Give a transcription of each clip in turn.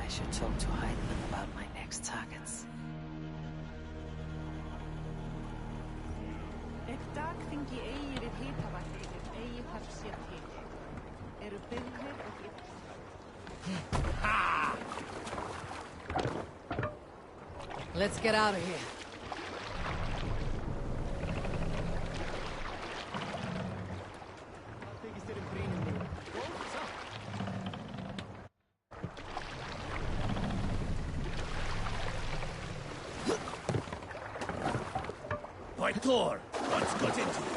I should talk to Heidemann about my next targets. Ef dagþingi eigi við hitavatnið eigi þarf sér til. Eru byggðir og Let's get out of here. By Thor, what's got into you?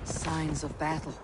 Signs of battle.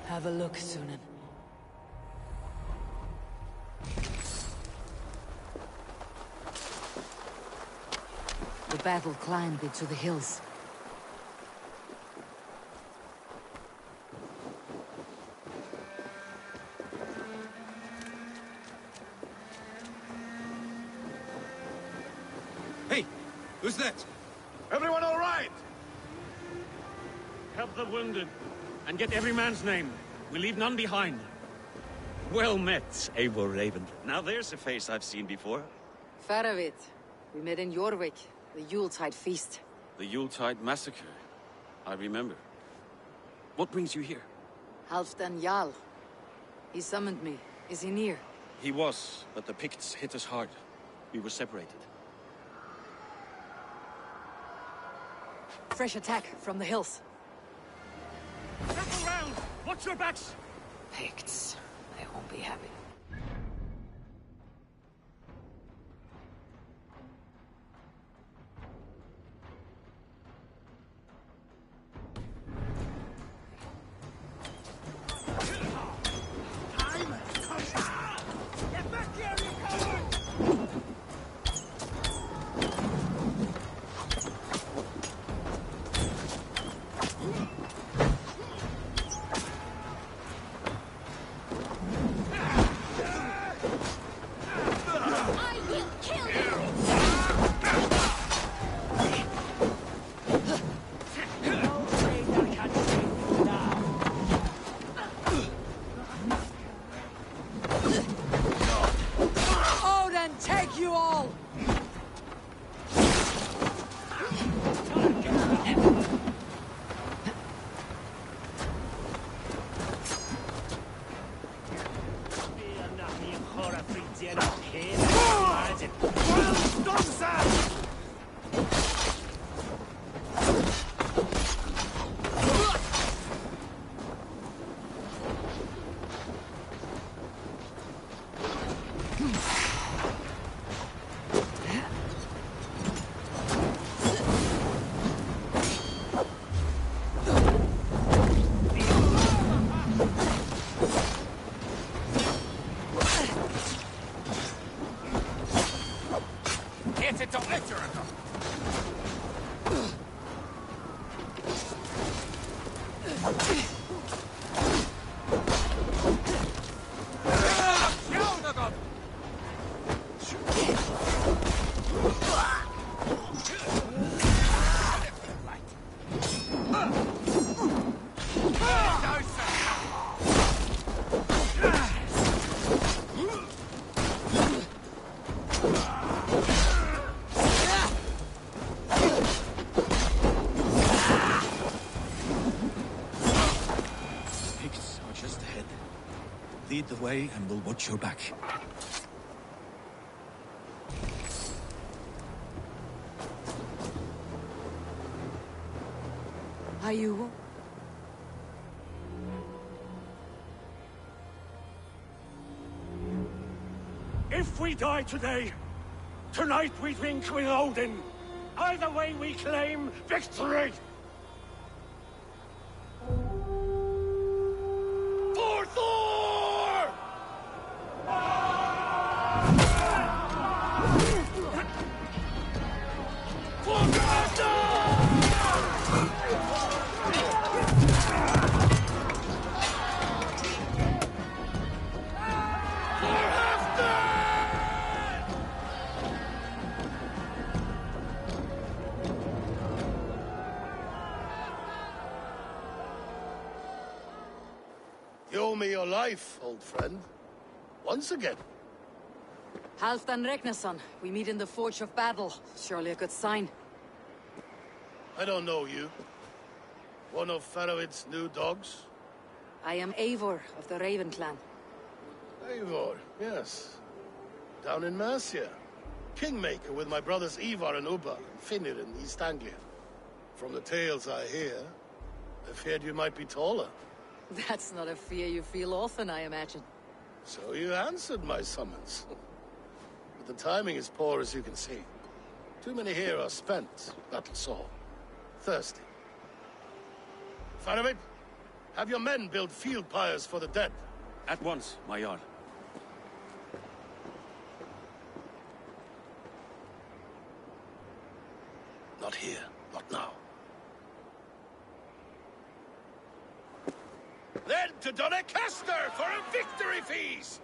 Have a look, Sunan. The battle climbed into the hills. Hey, who's that? Everyone all right? Help the wounded, and get every man's name. We leave none behind. Well met, Eivor Raven. Now there's a face I've seen before. Faravit. We met in Jorvik, the Yuletide feast. The Yuletide massacre. I remember. What brings you here? Halfdan Jarl. He summoned me. Is he near? He was, but the Picts hit us hard. We were separated. Fresh attack from the hills. Circle round! Watch your backs! Picts. They won't be happy. Get back here, you coward! Get it to litter. Lead the way, and we'll watch your back. Are you? If we die today, tonight we drink with Odin. Either way we claim victory! For Thor! For You owe me your life, old friend. Once again. Halfdan Ragnarsson, we meet in the Forge of Battle. Surely a good sign. I don't know you. One of Faroid's new dogs? I am Eivor of the Raven clan. Eivor, yes. Down in Mercia. Kingmaker with my brothers Ivar and Ubba, and Finnir in East Anglia. From the tales I hear, I feared you might be taller. That's not a fear you feel often, I imagine. So you answered my summons. But the timing is poor, as you can see. Too many here are spent, battle-sore, thirsty. Faramir, have your men build field pyres for the dead. At once, my Jarl. Not here, not now. Then to Doncaster for a victory feast!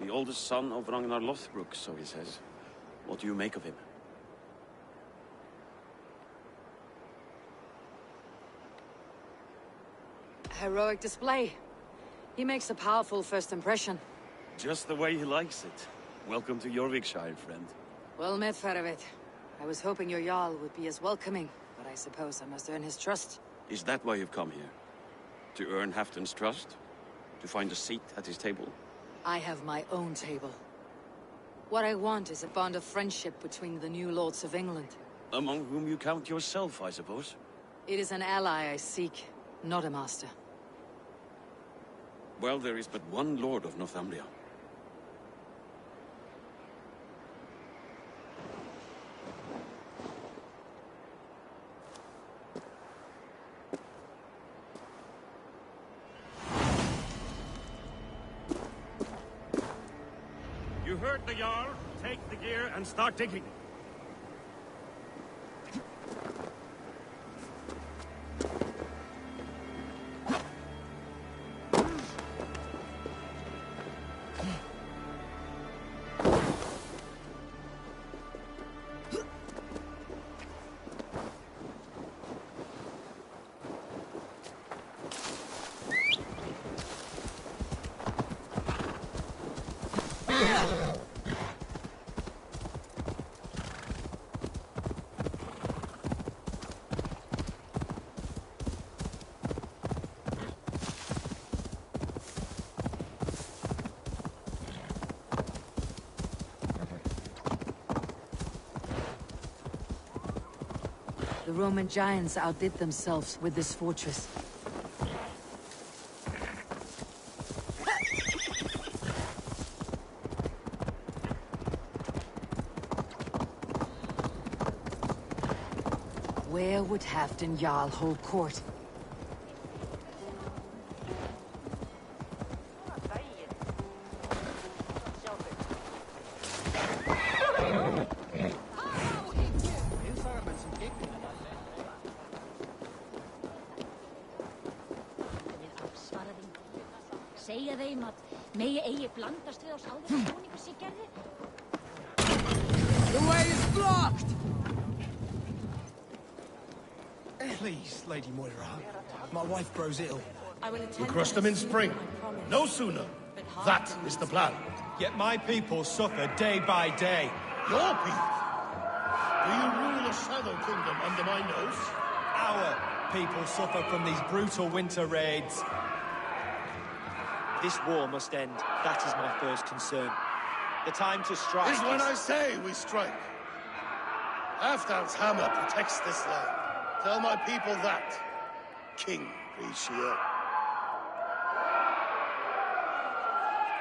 The oldest son of Ragnar Lothbrok, so he says. What do you make of him? Heroic display. He makes a powerful first impression. Just the way he likes it. Welcome to Jorvikshire, friend. Well met, Faramir. I was hoping your Jarl would be as welcoming, but I suppose I must earn his trust. Is that why you've come here? To earn Halfdan's trust? To find a seat at his table? I have my own table. What I want is a bond of friendship between the new lords of England. Among whom you count yourself, I suppose? It is an ally I seek, not a master. Well, there is but one lord of Northumbria. You heard the Jarl. Take the gear and start digging. The Roman giants outdid themselves with this fortress. Where would Halfdan Jarl hold court? Megi eigi blandast við oss áður en búningur sé gerði. The way is blocked! Please, Lady Moira. My wife grows ill. I will We attend crush to them in her soon, spring. I promise. No sooner. But half That the is the reason- plan. Yet my people suffer day by day. Your people? Do you rule a shadow kingdom under my nose? Our people suffer from these brutal winter raids. This war must end. That is my first concern. The time to strike Is when I say we strike. Halfdan's hammer protects this land. Tell my people that, King Richelieu.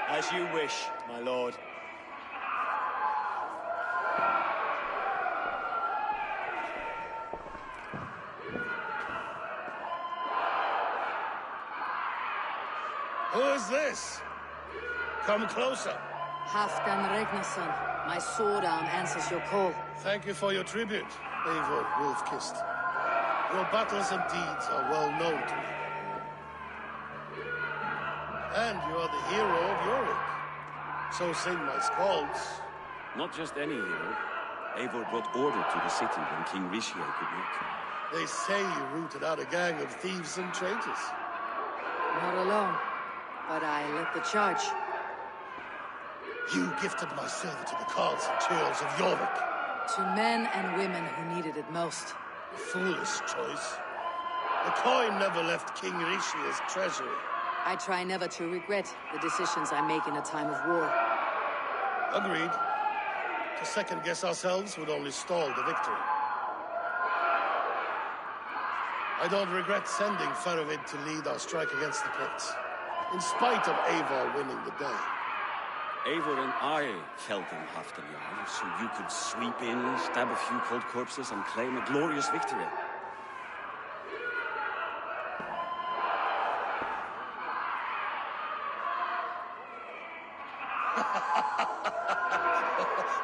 As you wish, my lord. Who is this? Come closer. Halfdan Regnason, my sword arm answers your call. Thank you for your tribute, Eivor Wolf-Kissed. Your battles and deeds are well known to me. And you are the hero of Yorick. So sing my skalds. Not just any hero. Eivor brought order to the city when King Richelieu could not. They say you rooted out a gang of thieves and traitors. Not alone, but I led the charge. You gifted my silver to the carls and churls of Yorick. To men and women who needed it most. A foolish choice. The coin never left King Richelieu's treasury. I try never to regret the decisions I make in a time of war. Agreed. To second-guess ourselves would only stall the victory. I don't regret sending Faravid to lead our strike against the Picts, in spite of Eivor winning the day. Eivor and I felled them Halfdan Jarl, so you could sweep in, stab a few cold corpses, and claim a glorious victory.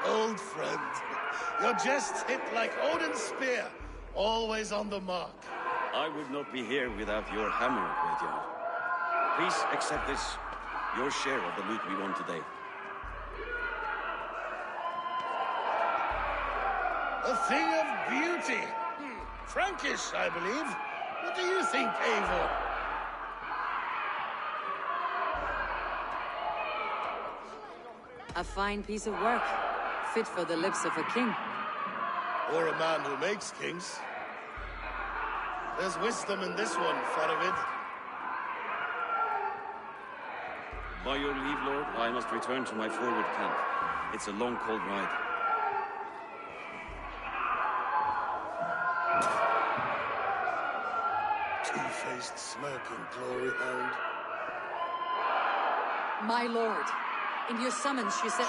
Old friend, your jests hit like Odin's spear, always on the mark. I would not be here without your hammer, Great Jarl. Please accept this, your share of the loot we won today. A thing of beauty. Frankish, I believe. What do you think, Eivor? A fine piece of work, fit for the lips of a king. Or a man who makes kings. There's wisdom in this one, Faravid. By your leave, Lord, I must return to my forward camp. It's a long, cold ride. Two-faced, smirking glory hound. My lord, in your summons you said...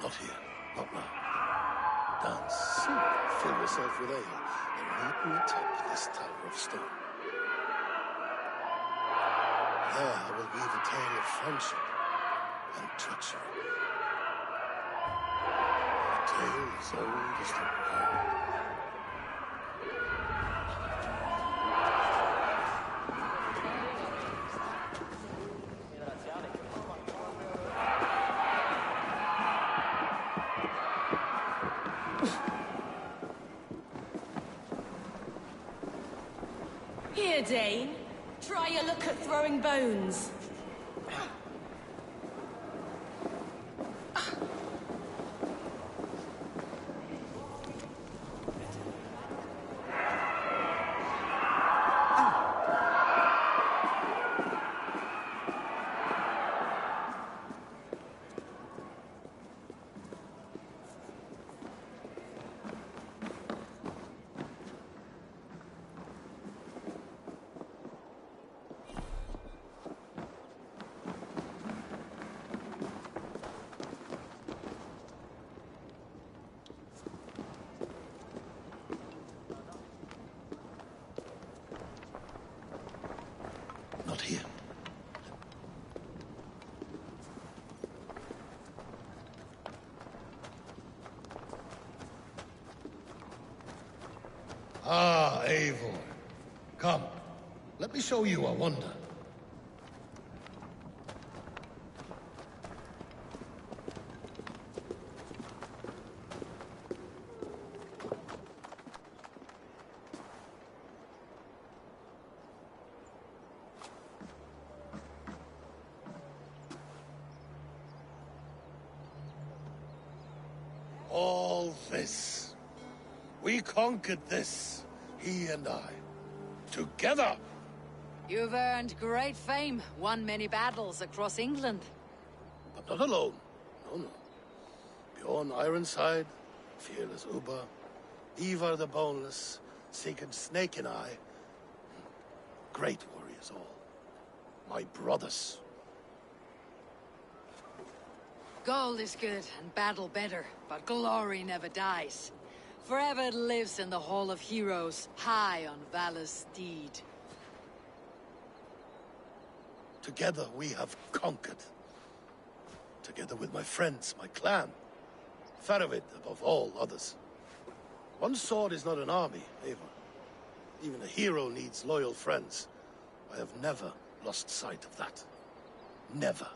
Not here. Not now. Dance, sing, fill yourself with ale, and meet me atop this tower of stone. There I will weave a tale of friendship and treachery. A tale as old as the world. Here, Dane. Try your look at throwing bones. Not here. Ah, Eivor. Come, let me show you a wonder. all this. We conquered this, he and I. Together! You've earned great fame, won many battles across England. But not alone. No. Bjorn Ironside, fearless Uber, Ivar the Boneless, Sigurd Snake and I. Great warriors all. My brothers. Gold is good and battle better, but glory never dies. Forever it lives in the Hall of Heroes, high on valor's steed. Together we have conquered. Together with my friends, my clan. Faravid above all others. One sword is not an army, Eivor. Even a hero needs loyal friends. I have never lost sight of that. Never.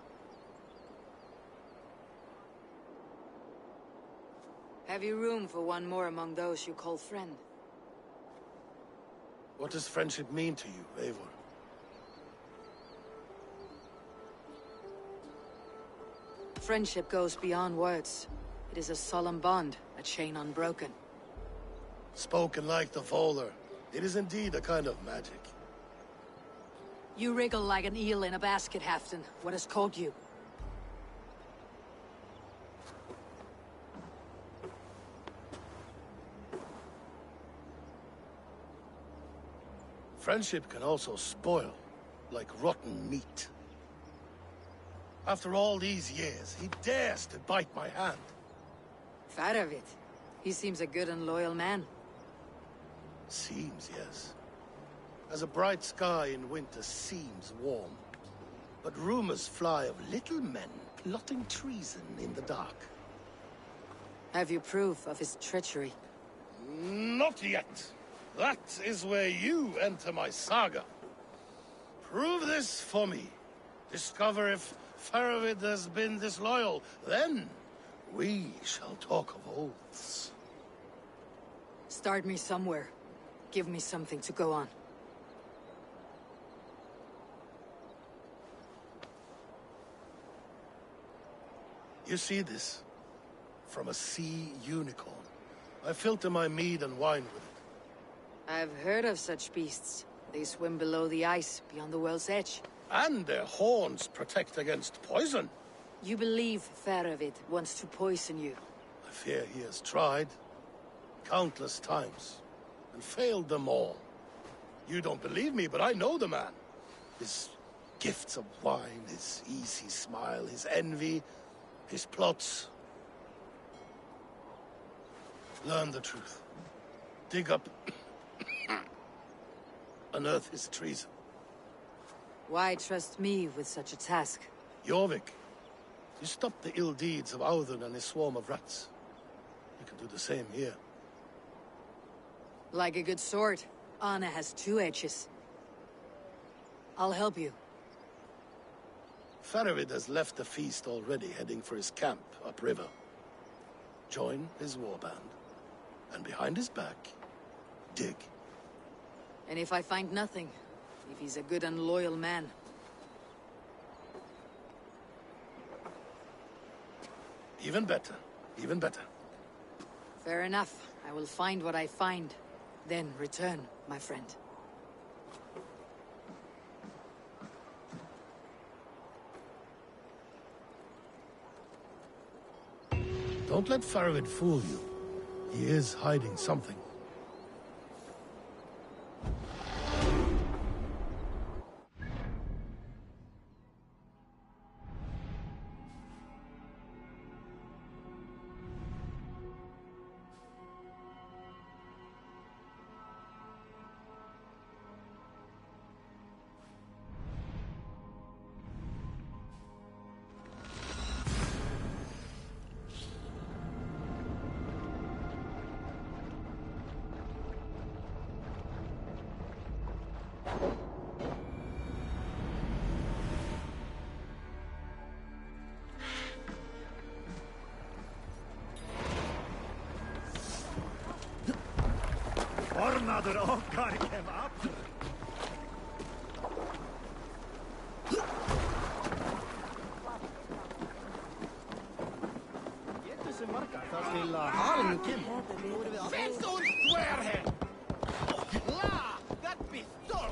Have you room for one more among those you call friend? What does friendship mean to you, Eivor? Friendship goes beyond words. It is a solemn bond, a chain unbroken. Spoken like the Volar, it is indeed a kind of magic. You wriggle like an eel in a basket, Halfton. What has caught you? Friendship can also spoil, like rotten meat. After all these years, he dares to bite my hand. Faravid. He seems a good and loyal man. Seems, yes. As a bright sky in winter seems warm. But rumors fly of little men plotting treason in the dark. Have you proof of his treachery? Not yet. That is where you enter my saga. Prove this for me. Discover if Faravid has been disloyal. Then we shall talk of oaths. Start me somewhere. Give me something to go on. You see this? From a sea unicorn. I filter my mead and wine with it. I've heard of such beasts. They swim below the ice, beyond the world's edge. And their horns protect against poison. You believe Faravid wants to poison you? I fear he has tried. Countless times. And failed them all. You don't believe me, but I know the man. His gifts of wine, his easy smile, his envy, his plots. Learn the truth. Dig up... unearth his treason. Why trust me with such a task? Jorvik, you stopped the ill deeds of Audun and his swarm of rats. You can do the same here. Like a good sword, Anna has two edges. I'll help you. Faravid has left the feast already, heading for his camp upriver. Join his warband, and behind his back, dig. And if I find nothing, if he's a good and loyal man, even better, even better. fair enough. I will find what I find, then return, my friend. Don't let Faravid fool you. He is hiding something. Ornaður okkar kem aftur. Getur sem margar það til að La! That be stork!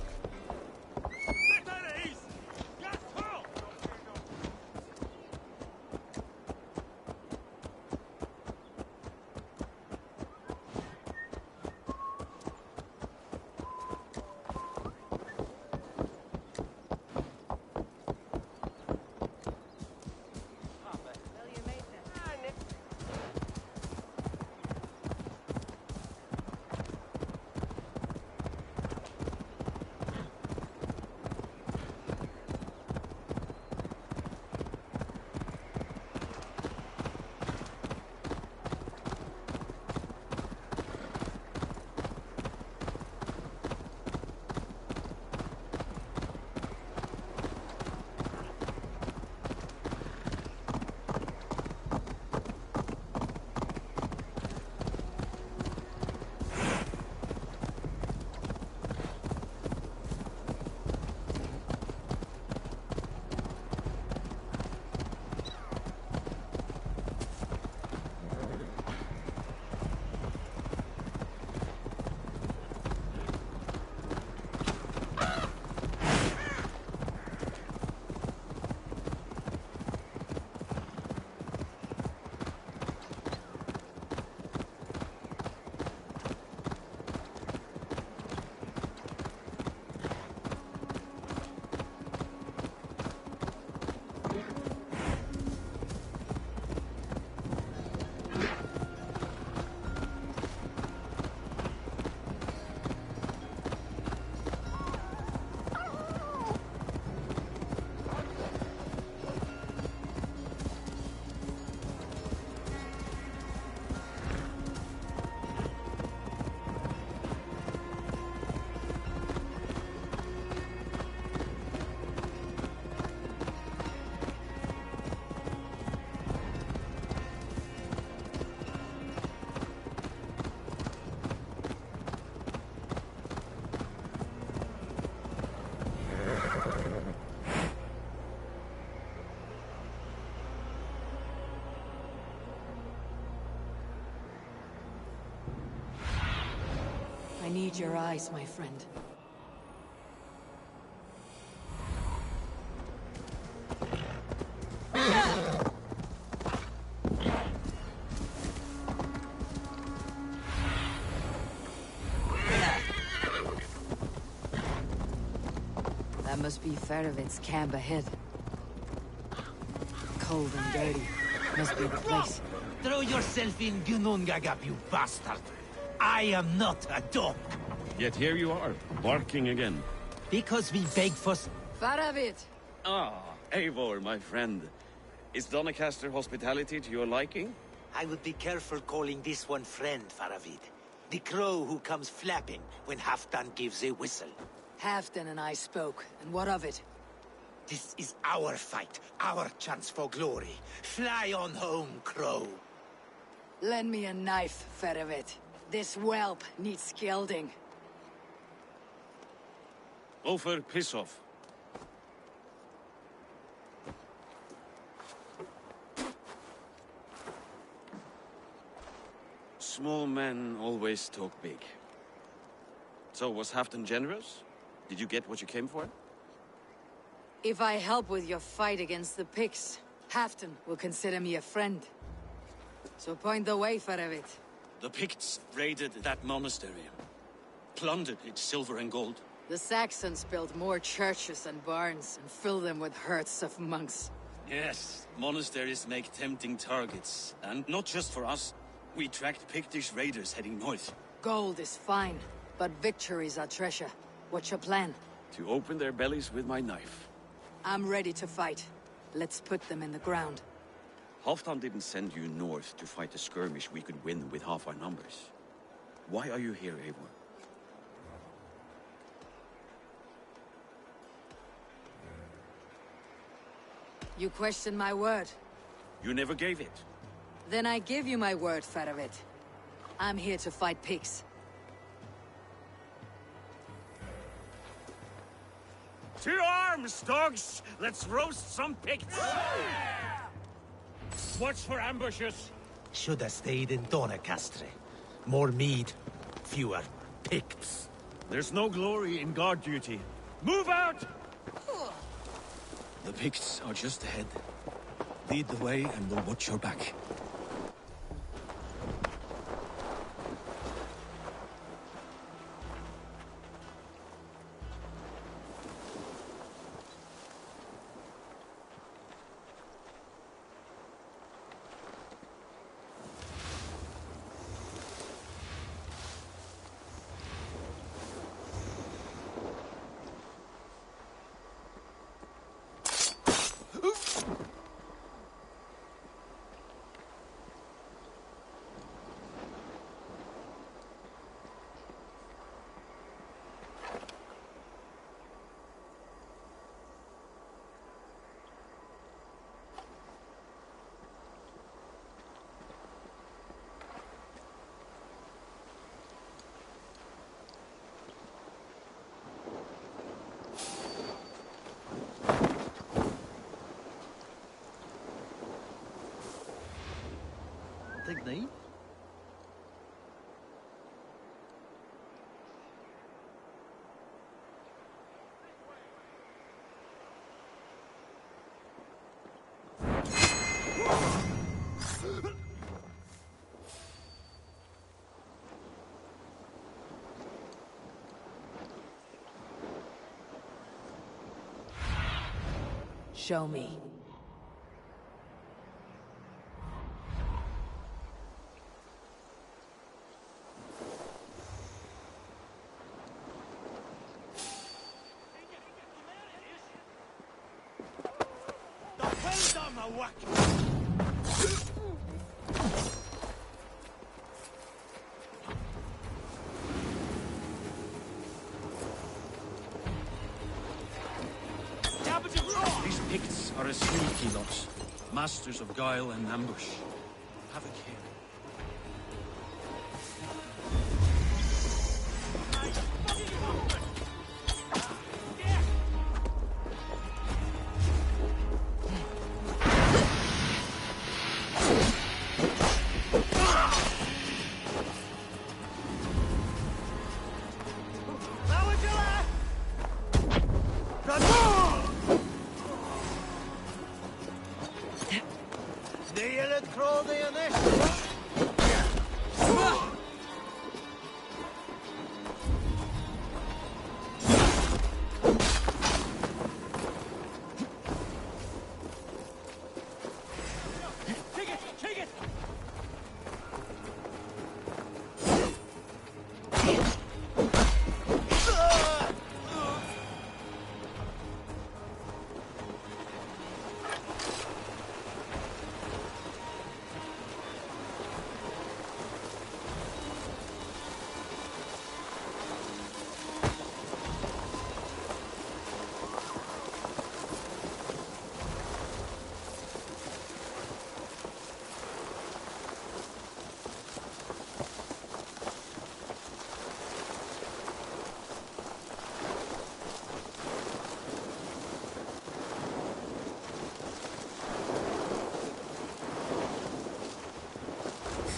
I need your eyes, my friend. That must be Farovit's camp ahead. Cold and dirty. Must be the place. Throw yourself in Gunungagap, you bastard! I am not a dog! Yet here you are, barking again. Because we beg for... Farovit! Ah, Eivor, my friend. Is Doncaster hospitality to your liking? I would be careful calling this one friend, Faravid. The crow who comes flapping when Halfdan gives a whistle. Halfdan and I spoke, and what of it? This is our fight, our chance for glory. Fly on home, crow. Lend me a knife, Farovit. This whelp needs scalding. Over, piss off. Small men always talk big. So, was Halfdan generous? Did you get what you came for? If I help with your fight against the Picts, Halfdan will consider me a friend. So point the way, Farovit. The Picts raided that monastery. Plundered its silver and gold. The Saxons built more churches and barns, and filled them with herds of monks. Yes, monasteries make tempting targets. And not just for us. We tracked Pictish raiders heading north. Gold is fine, but victories are treasure. What's your plan? To open their bellies with my knife. I'm ready to fight. Let's put them in the ground. Halfdan didn't send you north to fight a skirmish we could win with half our numbers. Why are you here, Eivor? You question my word. You never gave it. Then I give you my word, Farovit. I'm here to fight pigs. To arms, dogs! Let's roast some Picts! Watch for ambushes! Should have stayed in Doncaster. More mead, fewer Picts. There's no glory in guard duty. Move out! The Picts are just ahead. Lead the way and we'll watch your back. Digny? Show me. These Picts are a sneaky lot. Masters of guile and ambush. Have a care.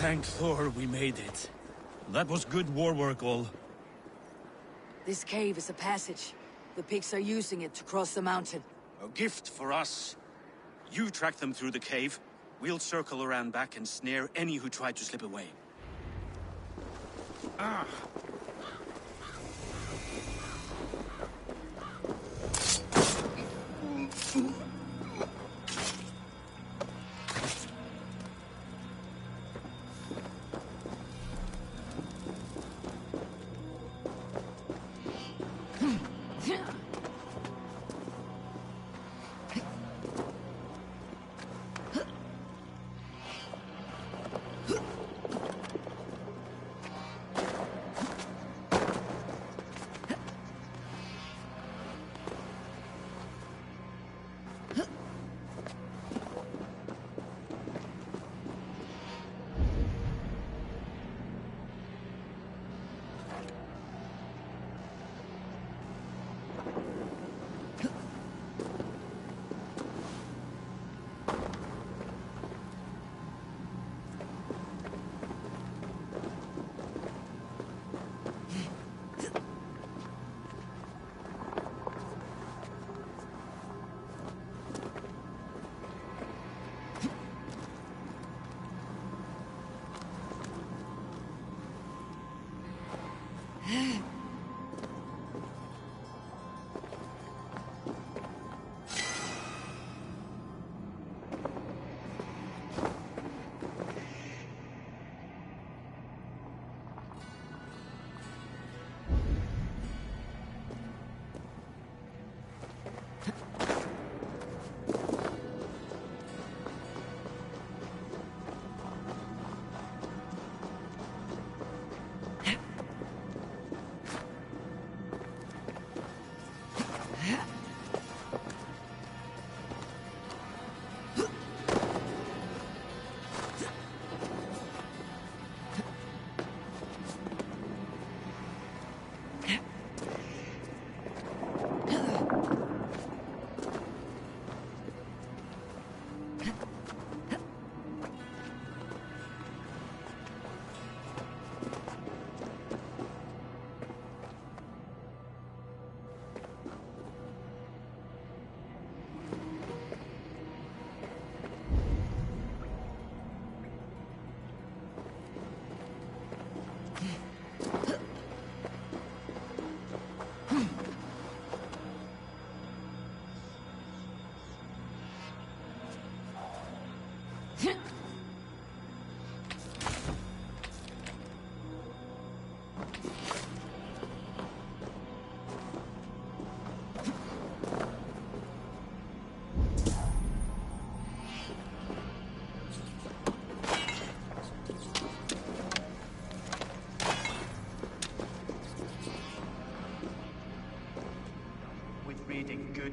Thank Thor we made it. That was good war work, all. This cave is a passage. The Picts are using it to cross the mountain. A gift for us. You track them through the cave. We'll circle around back and snare any who try to slip away. Ah!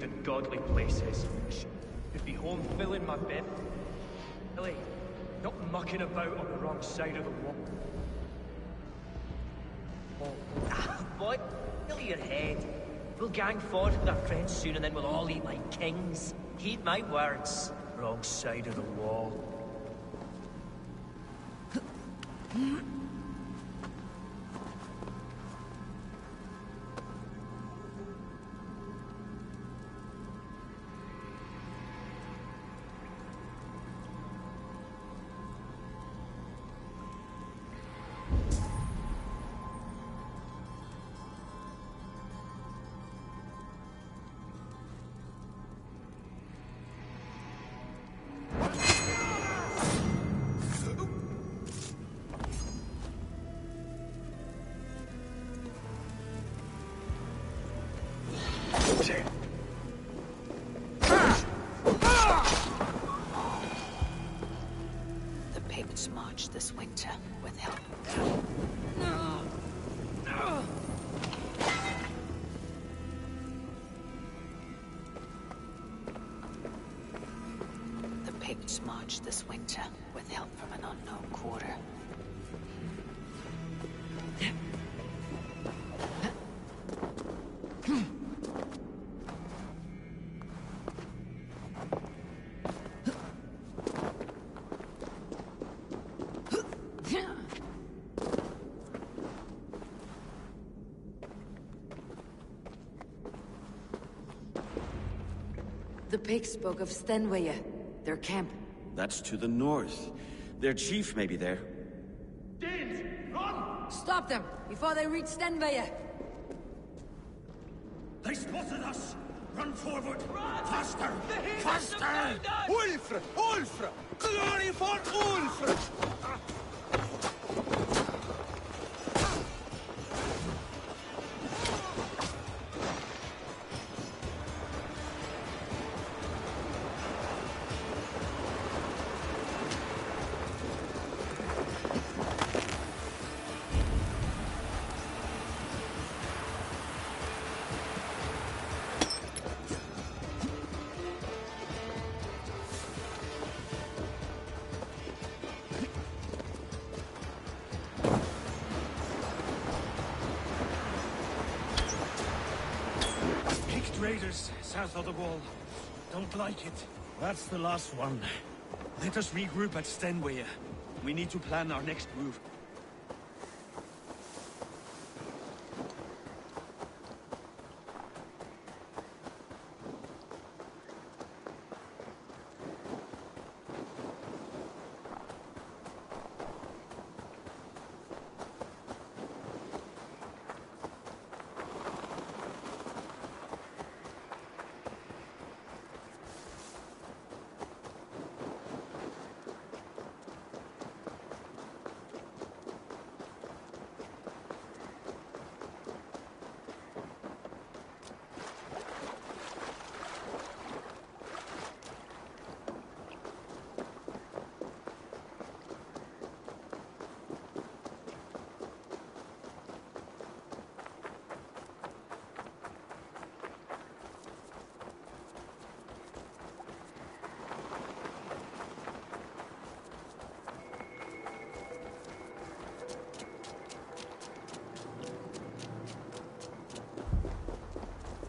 good and godly places. Could be home filling my bib. Billy, not mucking about on the wrong side of the wall. Boy, fill your head. We'll gang forward with our friends soon and then we'll all eat like kings. Heed my words. Wrong side of the wall. The Picts march this winter with help. The Picts march this winter with help from an unknown quarter. The Picts spoke of Stenwaya, their camp. That's to the north. Their chief may be there. Danes, run! Stop them before they reach Stenwaya. They spotted us! Run forward! Run! Faster! The heathens Faster! have found us! Ulfr! Ulfr! Glory for Ulfr! Raiders south of the wall. Don't like it. That's the last one. Let us regroup at Stenwaya. We need to plan our next move.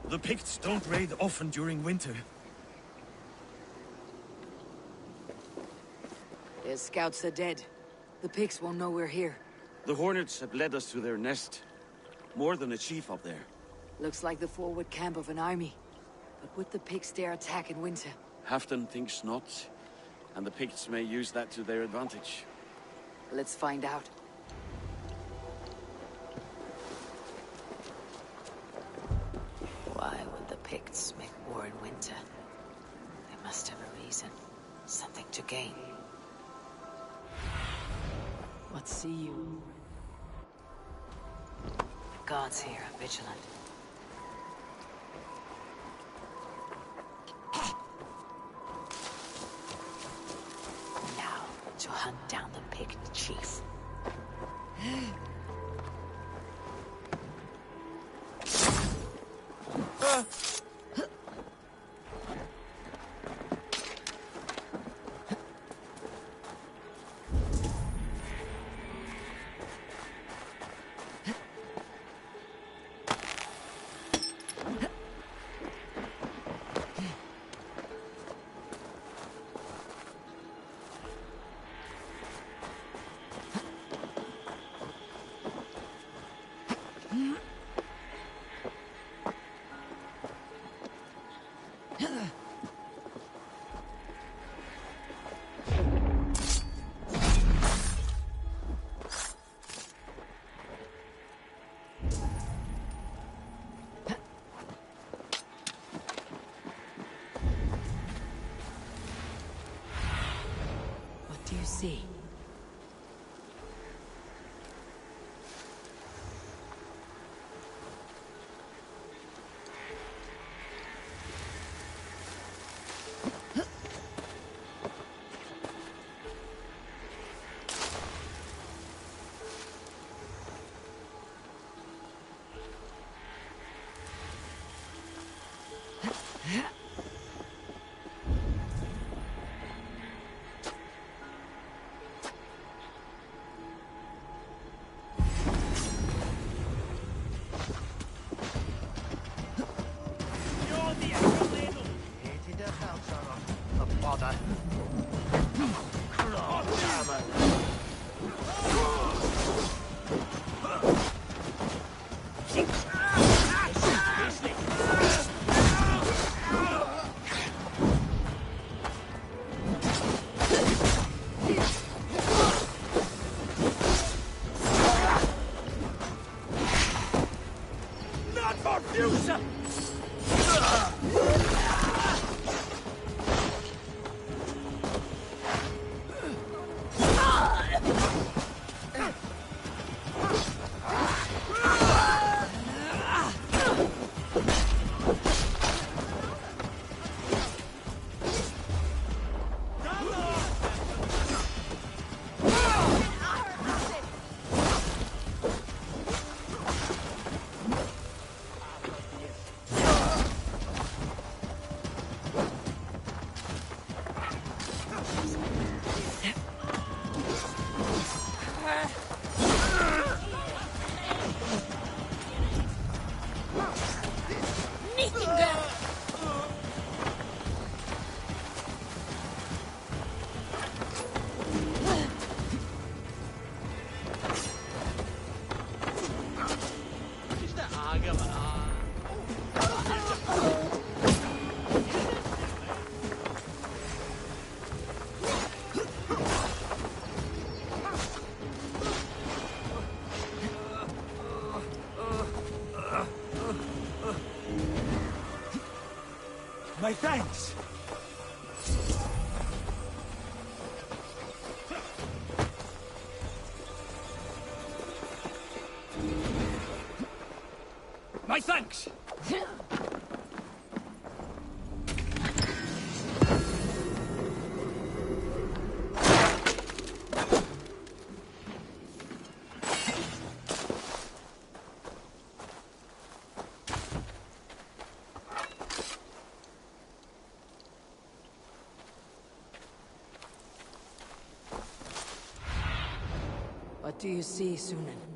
The Picts don't raid often during winter. Their scouts are dead. The Picts won't know we're here. The Hornets have led us to their nest. More than a chief up there. Looks like the forward camp of an army. But would the Picts dare attack in winter? Halfdan thinks not. And the Picts may use that to their advantage. Let's find out. Why would the Picts make war in winter? They must have a reason. Something to gain. What see you? The guards here are vigilant. Now, to hunt down the Pict chief. see. My thanks! My thanks! What do you see, Sunan?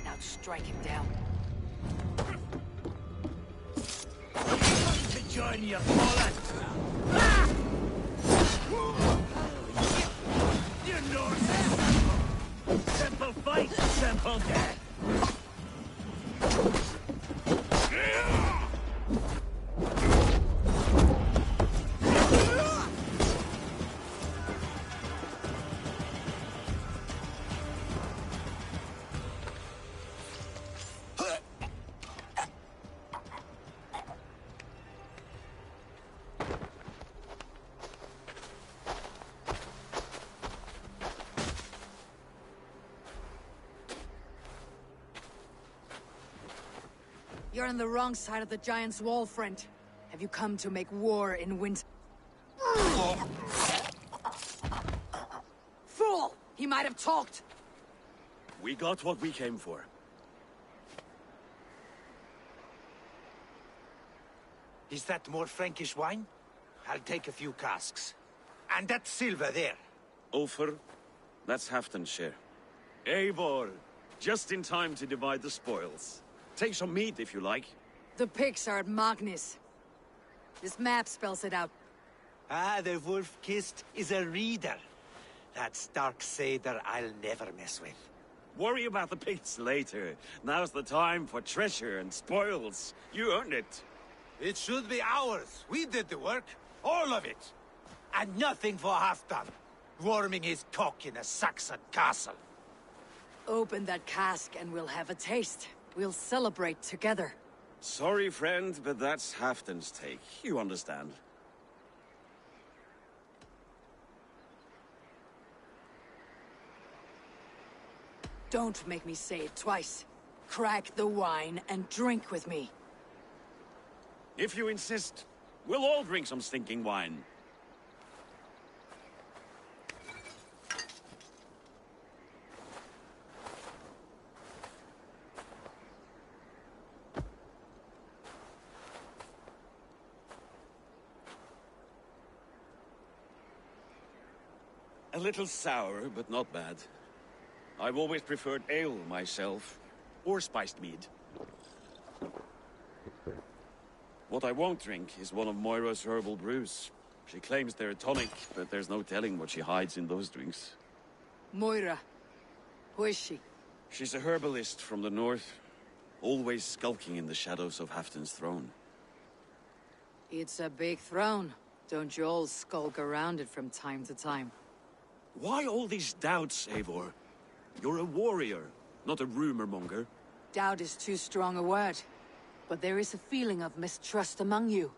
Now strike him down. To join you, Poland! You know simple fight, simple death! You're on the wrong side of the Giant's wall, friend. Have you come to make war in winter? Fool! He might have talked! We got what we came for. Is that more Frankish wine? I'll take a few casks. And that silver there. Ulfr, that's Halfdan's share. Eivor, just in time to divide the spoils. Take some meat if you like. The pigs are at Magnus. This map spells it out. Ah, the wolf-kissed is a reader. That stark satyr I'll never mess with. Worry about the pigs later. Now's the time for treasure and spoils. You earned it. It should be ours. We did the work. All of it. And nothing for Halfdan. Warming his cock in a Saxon castle. Open that cask and we'll have a taste. We'll celebrate together. Sorry, friend, but that's Halfdan's take. You understand. Don't make me say it twice. Crack the wine and drink with me. If you insist, we'll all drink some stinking wine. A little sour, but not bad. I've always preferred ale myself, or spiced mead. What I won't drink is one of Moira's herbal brews. She claims they're a tonic, but there's no telling what she hides in those drinks. Moira. Who is she? She's a herbalist from the north, always skulking in the shadows of Halfdan's throne. It's a big throne. Don't you all skulk around it from time to time? Why all these doubts, Eivor? You're a warrior, not a rumor-monger. Doubt is too strong a word. But there is a feeling of mistrust among you.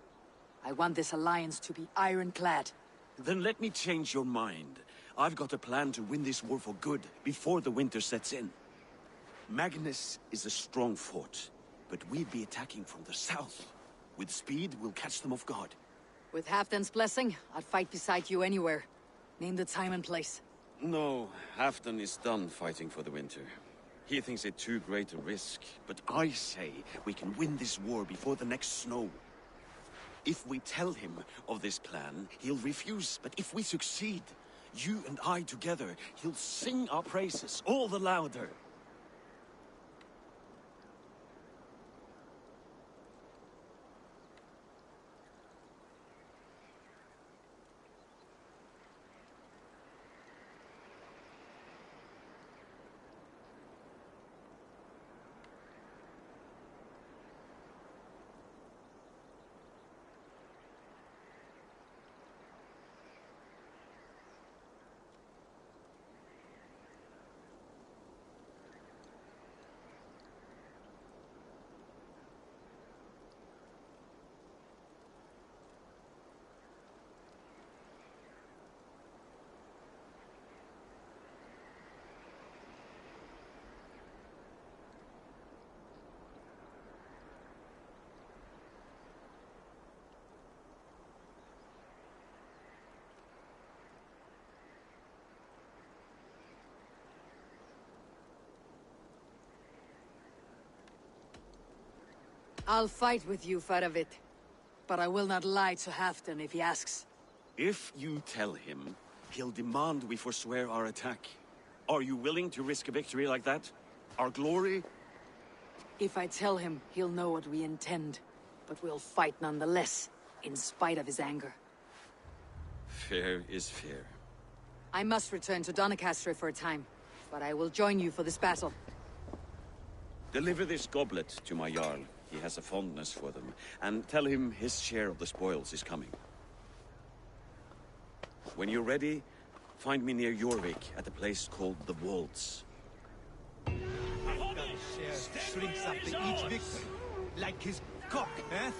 I want this alliance to be ironclad. Then let me change your mind. I've got a plan to win this war for good, before the winter sets in. Magnus is a strong fort, but we'd be attacking from the south. With speed, we'll catch them off guard. With Halfdan's blessing, I'd fight beside you anywhere. Name the time and place. No, Halfdan is done fighting for the winter. He thinks it too great a risk, but I say we can win this war before the next snow. If we tell him of this plan, he'll refuse, but if we succeed, you and I together, he'll sing our praises all the louder. I'll fight with you, Faravit. But I will not lie to Halfdan if he asks. If you tell him, he'll demand we forswear our attack. Are you willing to risk a victory like that? Our glory? If I tell him, he'll know what we intend. But we'll fight nonetheless, in spite of his anger. Fair is fair. I must return to Doncaster for a time, but I will join you for this battle. Deliver this goblet to my Jarl. He has a fondness for them. And tell him his share of the spoils is coming. When you're ready, find me near Jorvik at a place called the Waltz. Shrinks up to each victim, like his cock, eh?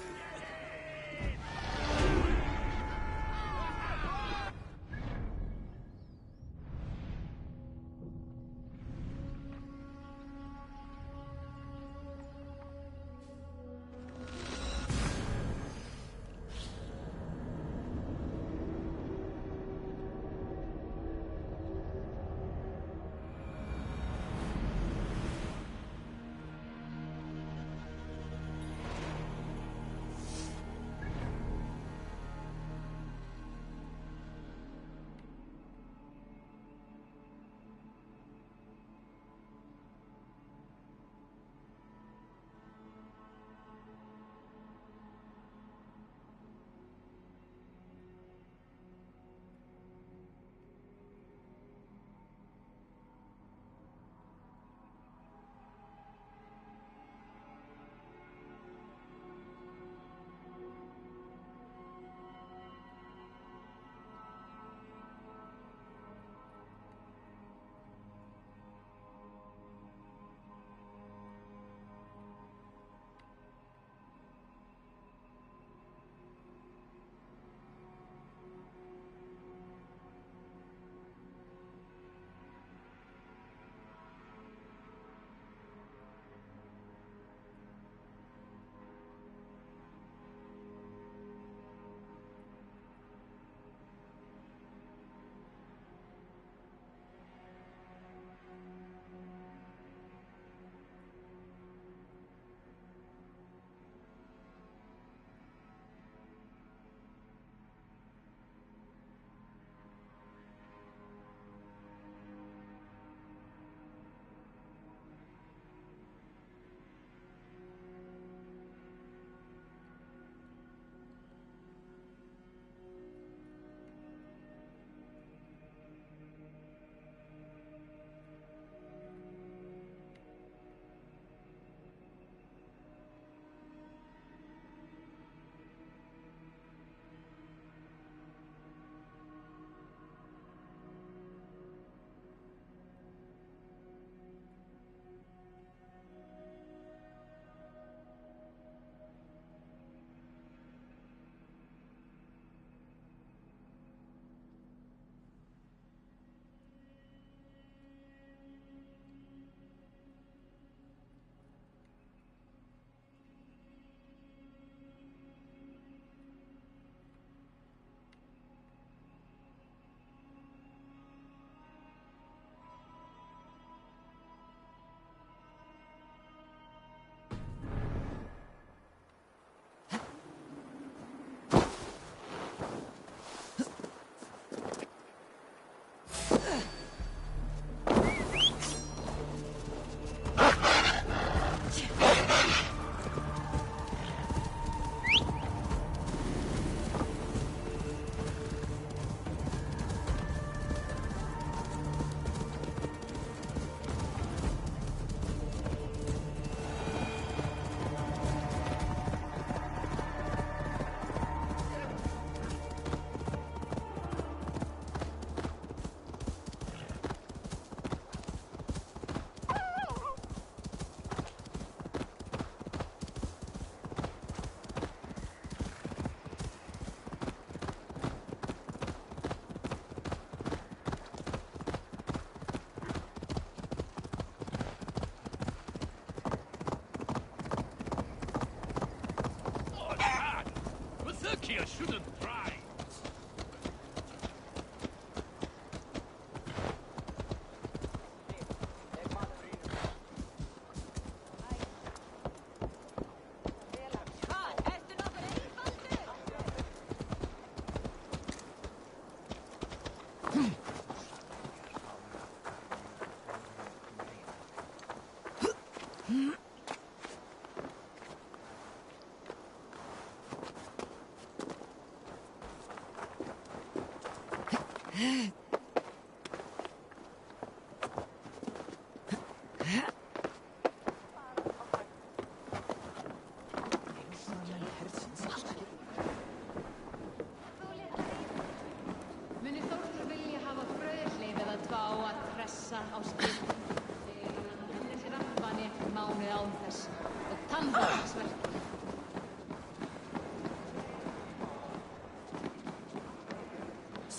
You shouldn't try.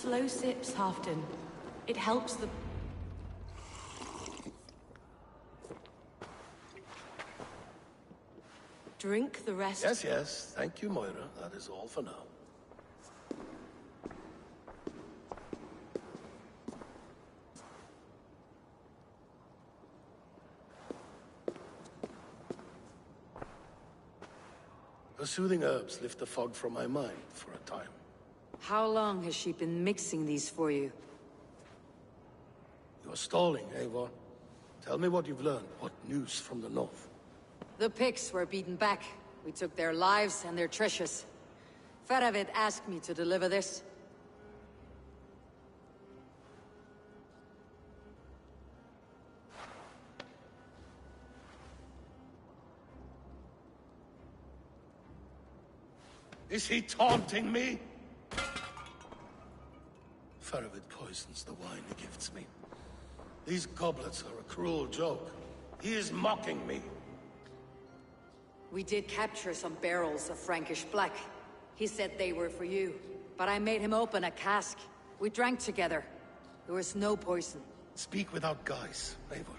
Slow sips, Halfdan. It helps the... Drink the rest. Yes, yes. Thank you, Moira. That is all for now. The soothing herbs lift the fog from my mind for a time. How long has she been mixing these for you? You're stalling, Eivor. Tell me what you've learned. What news from the north? The Picts were beaten back. We took their lives and their treasures. Faravid asked me to deliver this. Is he taunting me? Faravid poisons the wine he gifts me. These goblets are a cruel joke. He is mocking me. We did capture some barrels of Frankish black. He said they were for you, but I made him open a cask. We drank together. There was no poison. Speak without guise, Eivor.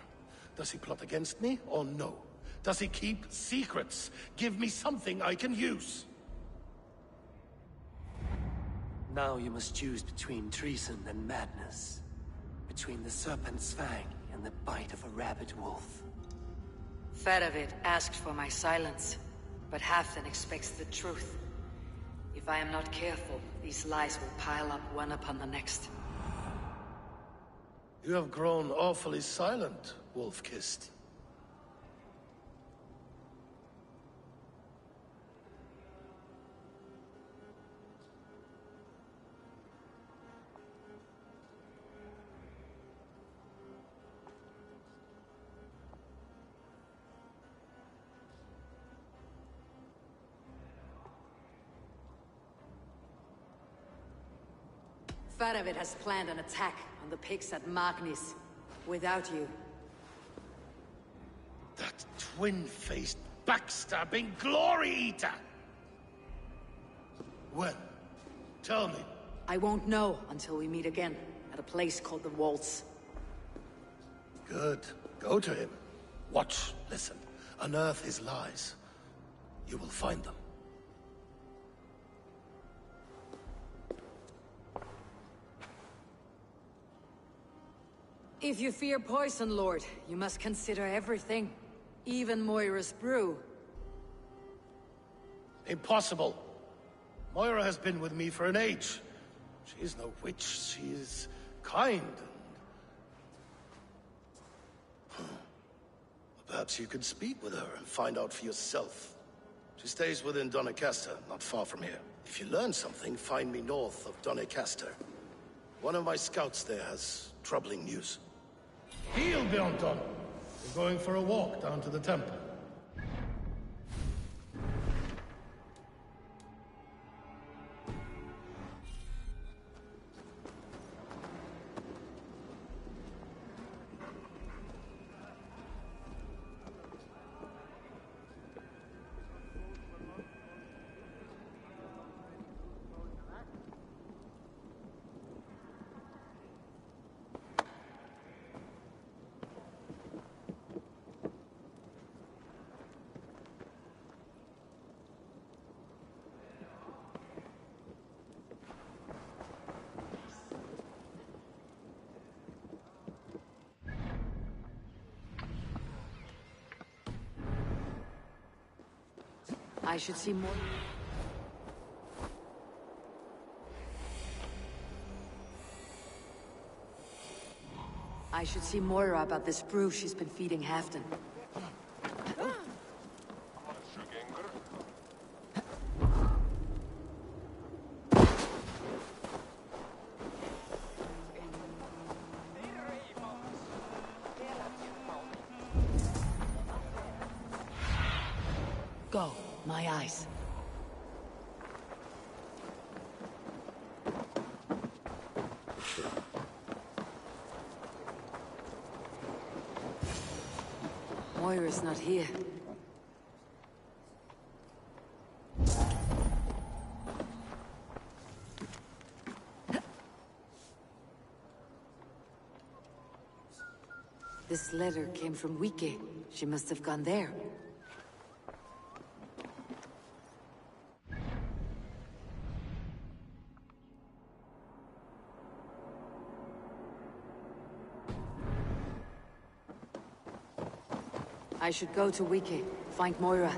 Does he plot against me, or no? Does he keep secrets? Give me something I can use. Now you must choose between treason and madness. Between the serpent's fang and the bite of a rabid wolf. Faravid asked for my silence, but Halfdan expects the truth. If I am not careful, these lies will pile up one upon the next. You have grown awfully silent, Wolf-Kissed. Faravid has planned an attack on the Picts at Magnis, without you. That twin-faced, backstabbing glory eater! When? Tell me. I won't know until we meet again, at a place called the Waltz. Good. Go to him. Watch, listen. Unearth his lies. You will find them. If you fear poison, Lord, you must consider everything. Even Moira's brew. Impossible. Moira has been with me for an age. She is no witch. She is kind and... Perhaps you could speak with her and find out for yourself. She stays within Doncaster, not far from here. If you learn something, find me north of Doncaster. One of my scouts there has troubling news. Heal, Bjornton! We're going for a walk down to the temple. I should see more... I should see Moira about this brew she's been feeding Halfdan. Go, my eyes. Moira's not here. This letter came from Wike. She must have gone there. I should go to Wike, find Moira.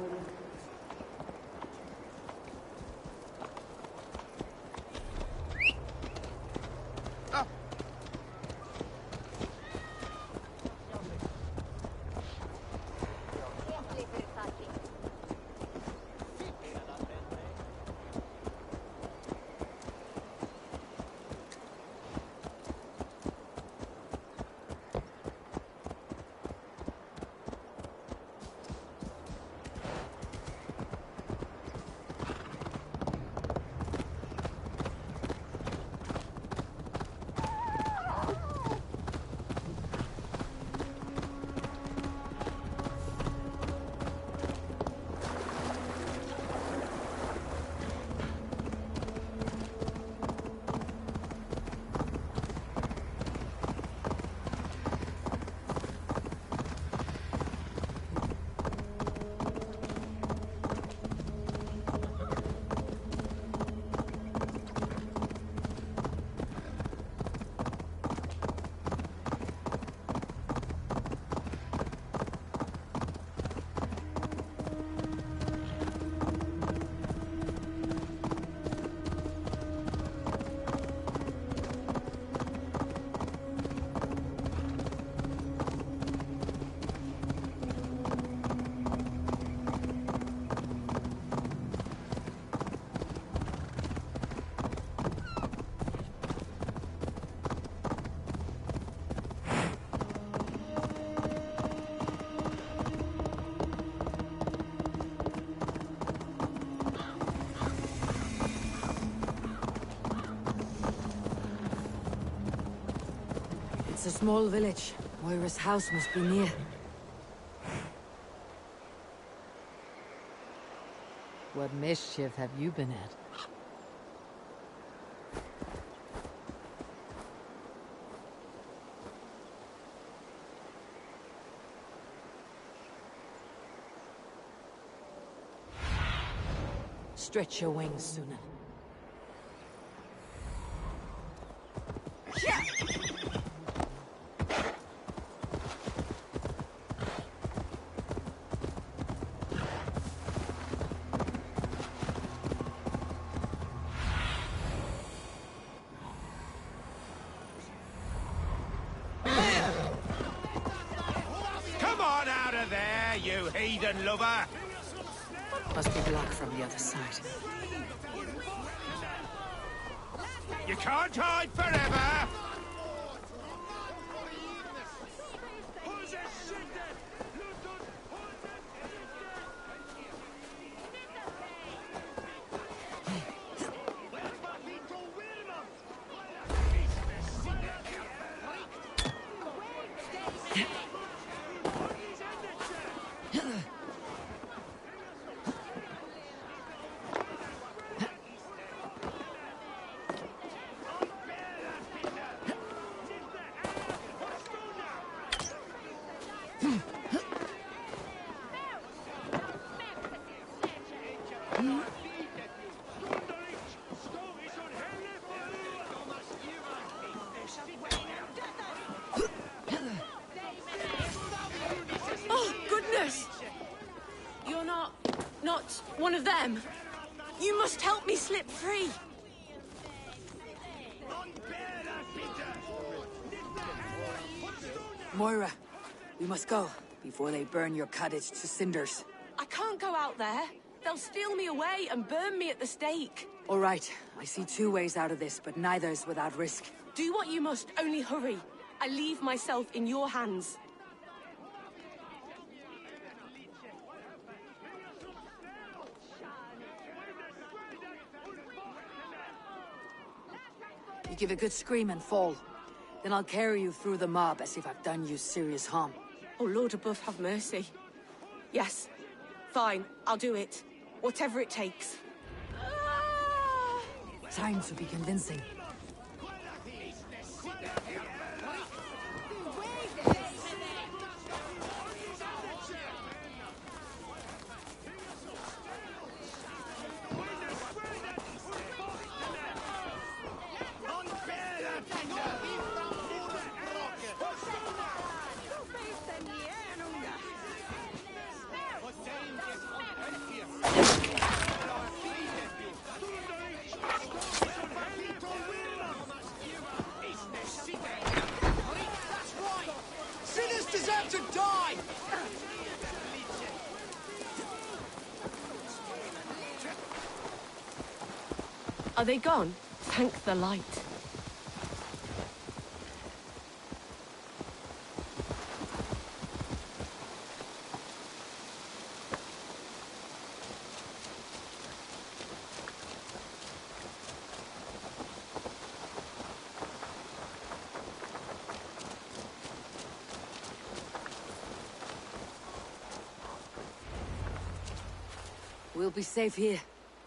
It's a small village. Moira's house must be near. What mischief have you been at? Stretch your wings, Suna. Come on out of there, you heathen lover! Must be blocked from the other side. You can't hide forever! Oh, goodness! You're not one of them. You must help me slip free. Moira, we must go before they burn your cottage to cinders. I can't go out there. They'll steal me away and burn me at the stake. All right, I see two ways out of this, but neither is without risk. Do what you must, only hurry. I leave myself in your hands. You give a good scream and fall. Then I'll carry you through the mob as if I've done you serious harm. Oh, Lord above, have mercy. Yes. Fine, I'll do it. Whatever it takes. Time to be convincing. Are they gone? Thank the light. We'll be safe here.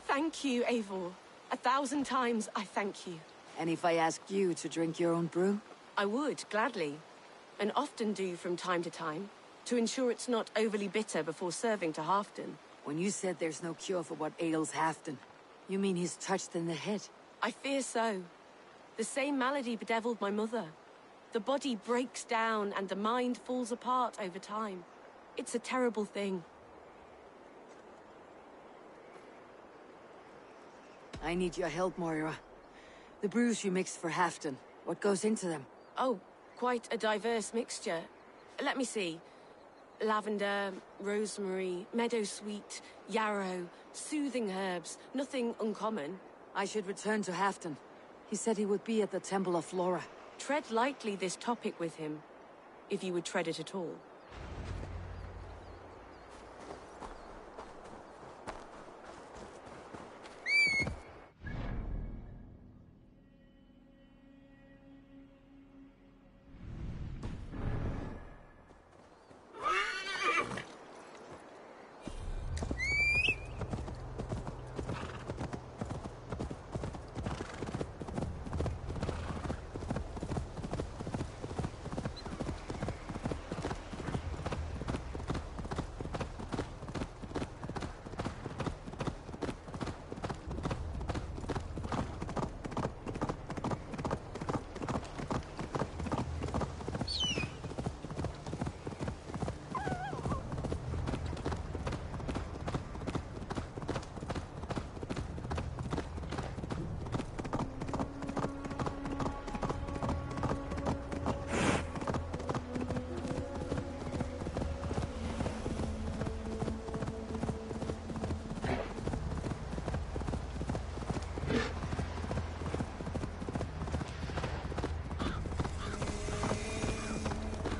Thank you, Eivor. 1,000 times I thank you. And if I asked you to drink your own brew? I would, gladly. And often do from time to time, to ensure it's not overly bitter before serving to Halfdan. When you said there's no cure for what ails Halfdan, you mean he's touched in the head? I fear so. The same malady bedeviled my mother. The body breaks down and the mind falls apart over time. It's a terrible thing. I need your help, Moira. The brews you mixed for Halfdan, what goes into them? Oh, quite a diverse mixture. Let me see. Lavender, rosemary, meadowsweet, yarrow, soothing herbs, nothing uncommon. I should return to Halfdan. He said he would be at the Temple of Flora. Tread lightly this topic with him, if you would tread it at all.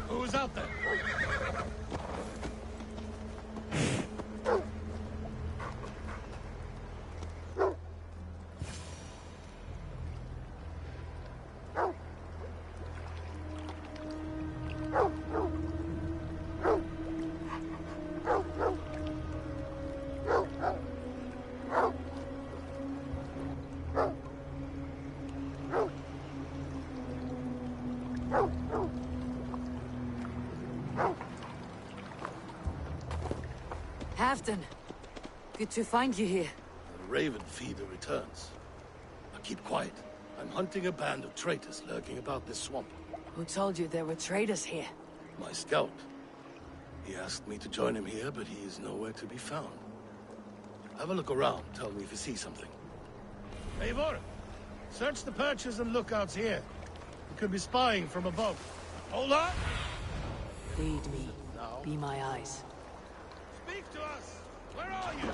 Who's out there? Halfdan, good to find you here. The Raven Feeder returns. Now keep quiet. I'm hunting a band of traitors lurking about this swamp. Who told you there were traitors here? My scout. He asked me to join him here, but he is nowhere to be found. Have a look around. Tell me if you see something. Eivor, search the perches and lookouts here. We could be spying from above. Hold on! Lead me. Be my eyes. Speak to us! Where are you?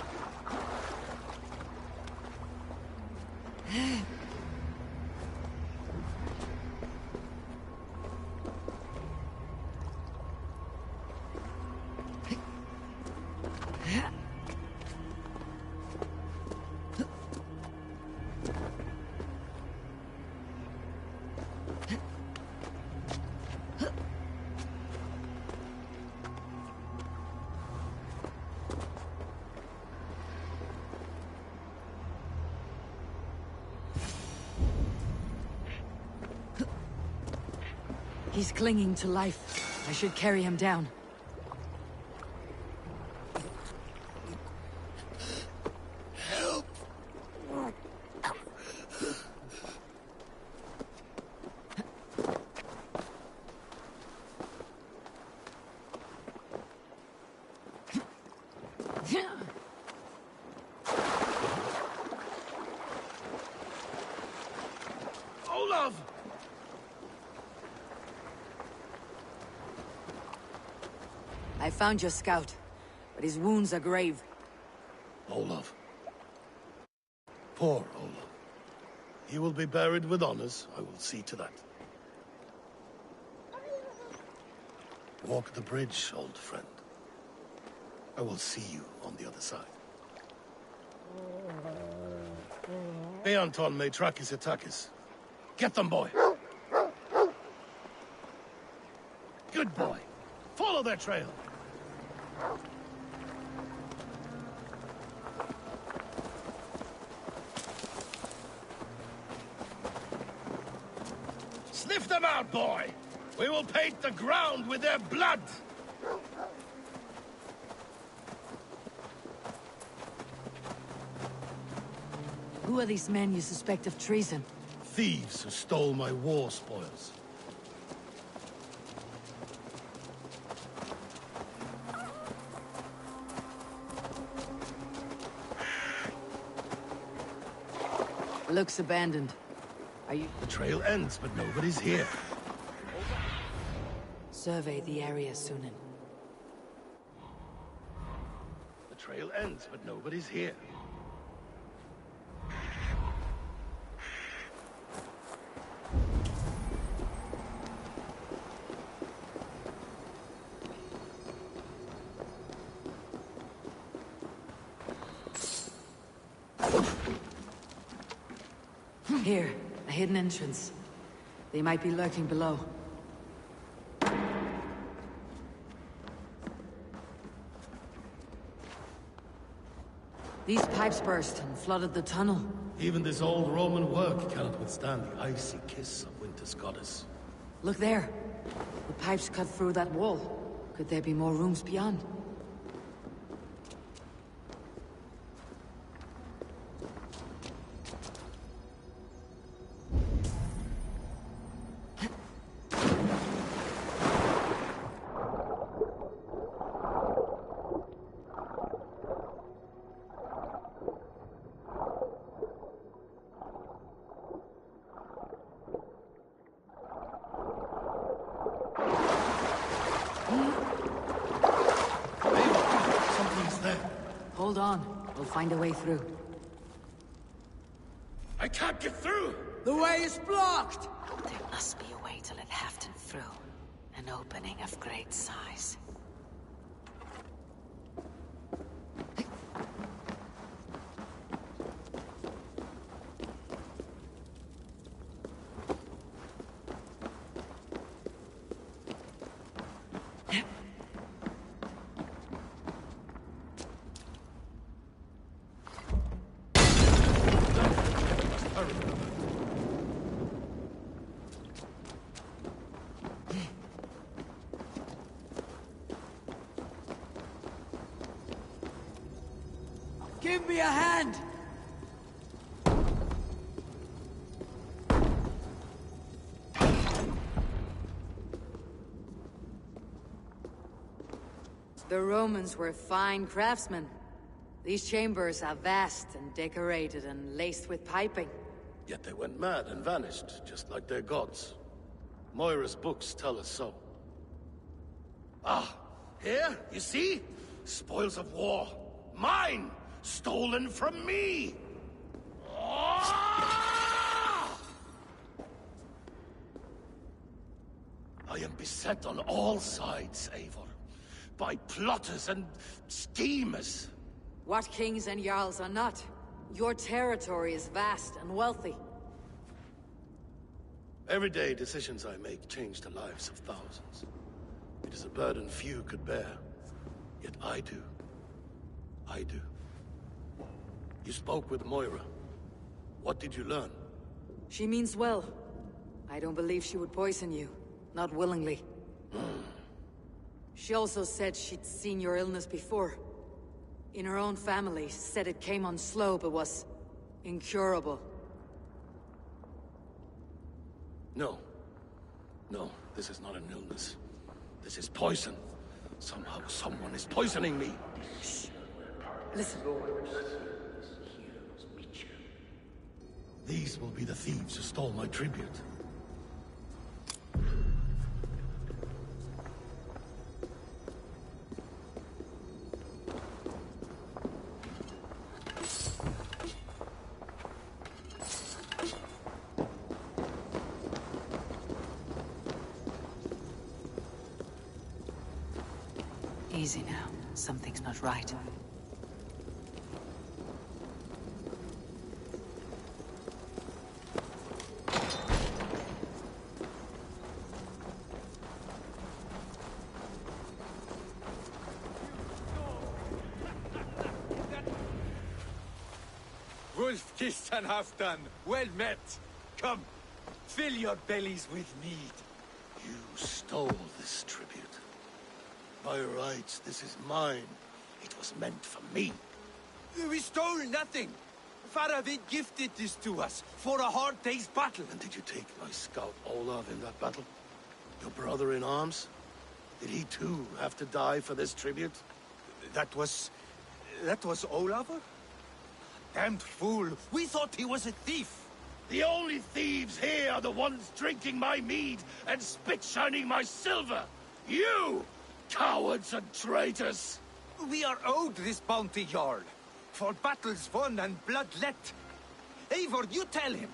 He's clinging to life. I should carry him down. Help! Olaf! I found your scout, but his wounds are grave. Olaf. Poor Olaf. He will be buried with honors. I will see to that. Walk the bridge, old friend. I will see you on the other side. Beanton may track his attackers. Get them, boy! Good boy. Follow their trail. Sniff them out, boy! We will paint the ground with their blood! Who are these men you suspect of treason? Thieves who stole my war spoils. Looks abandoned. Are you... The trail ends, but nobody's here. Survey the area, Sunan. The trail ends, but nobody's here. Here, a hidden entrance. They might be lurking below. These pipes burst and flooded the tunnel. Even this old Roman work cannot withstand the icy kiss of winter's goddess. Look there. The pipes cut through that wall. Could there be more rooms beyond? Hold on. We'll find a way through. I can't get through! The way is blocked! There must be a way to let Halfdan through. An opening of great size. Give me a hand! The Romans were fine craftsmen. These chambers are vast and decorated and laced with piping. Yet they went mad and vanished, just like their gods. Moira's books tell us so. Ah, here, you see? Spoils of war. Mine! Stolen from me! Ah! I am beset on all sides, Eivor. By plotters and schemers. What kings and jarls are not? Your territory is vast and wealthy. Everyday decisions I make change the lives of thousands. It is a burden few could bear. Yet I do. I do. You spoke with Moira. What did you learn? She means well. I don't believe she would poison you. Not willingly. She also said she'd seen your illness before. In her own family, said it came on slow but was incurable. No. No, this is not an illness. This is poison. Somehow someone is poisoning me. Shh. Listen. These will be the thieves who stole my tribute. Easy now. Something's not right. Wolf kissed and half done. Well met. Come, fill your bellies with mead. You stole this tribute. By rights, this is mine. It was meant for me. We stole nothing. Faravid gifted this to us for a hard day's battle. And did you take my scout Olav in that battle? Your brother in arms? Did he too have to die for this tribute? That was Olaver? Damned fool. We thought he was a thief. The only thieves here are the ones drinking my mead and spit-shining my silver. You! Cowards and traitors! We are owed this bounty, Jarl. For battles won and blood let. Eivor, you tell him.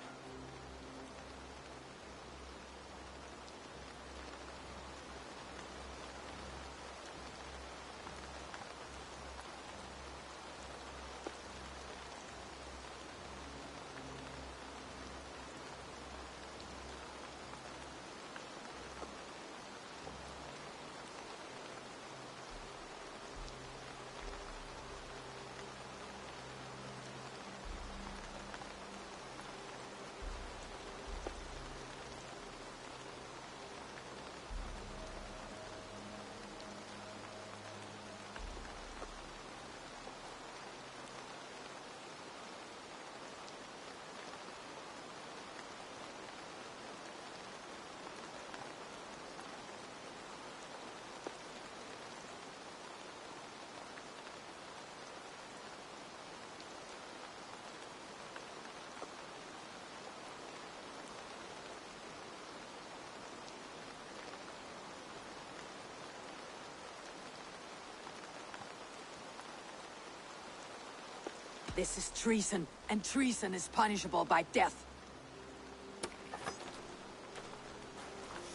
This is treason, and treason is punishable by death.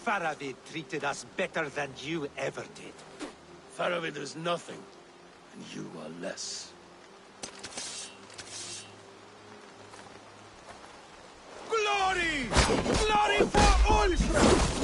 Faravid treated us better than you ever did. Faravid is nothing, and you are less. Glory! Glory for Ulf!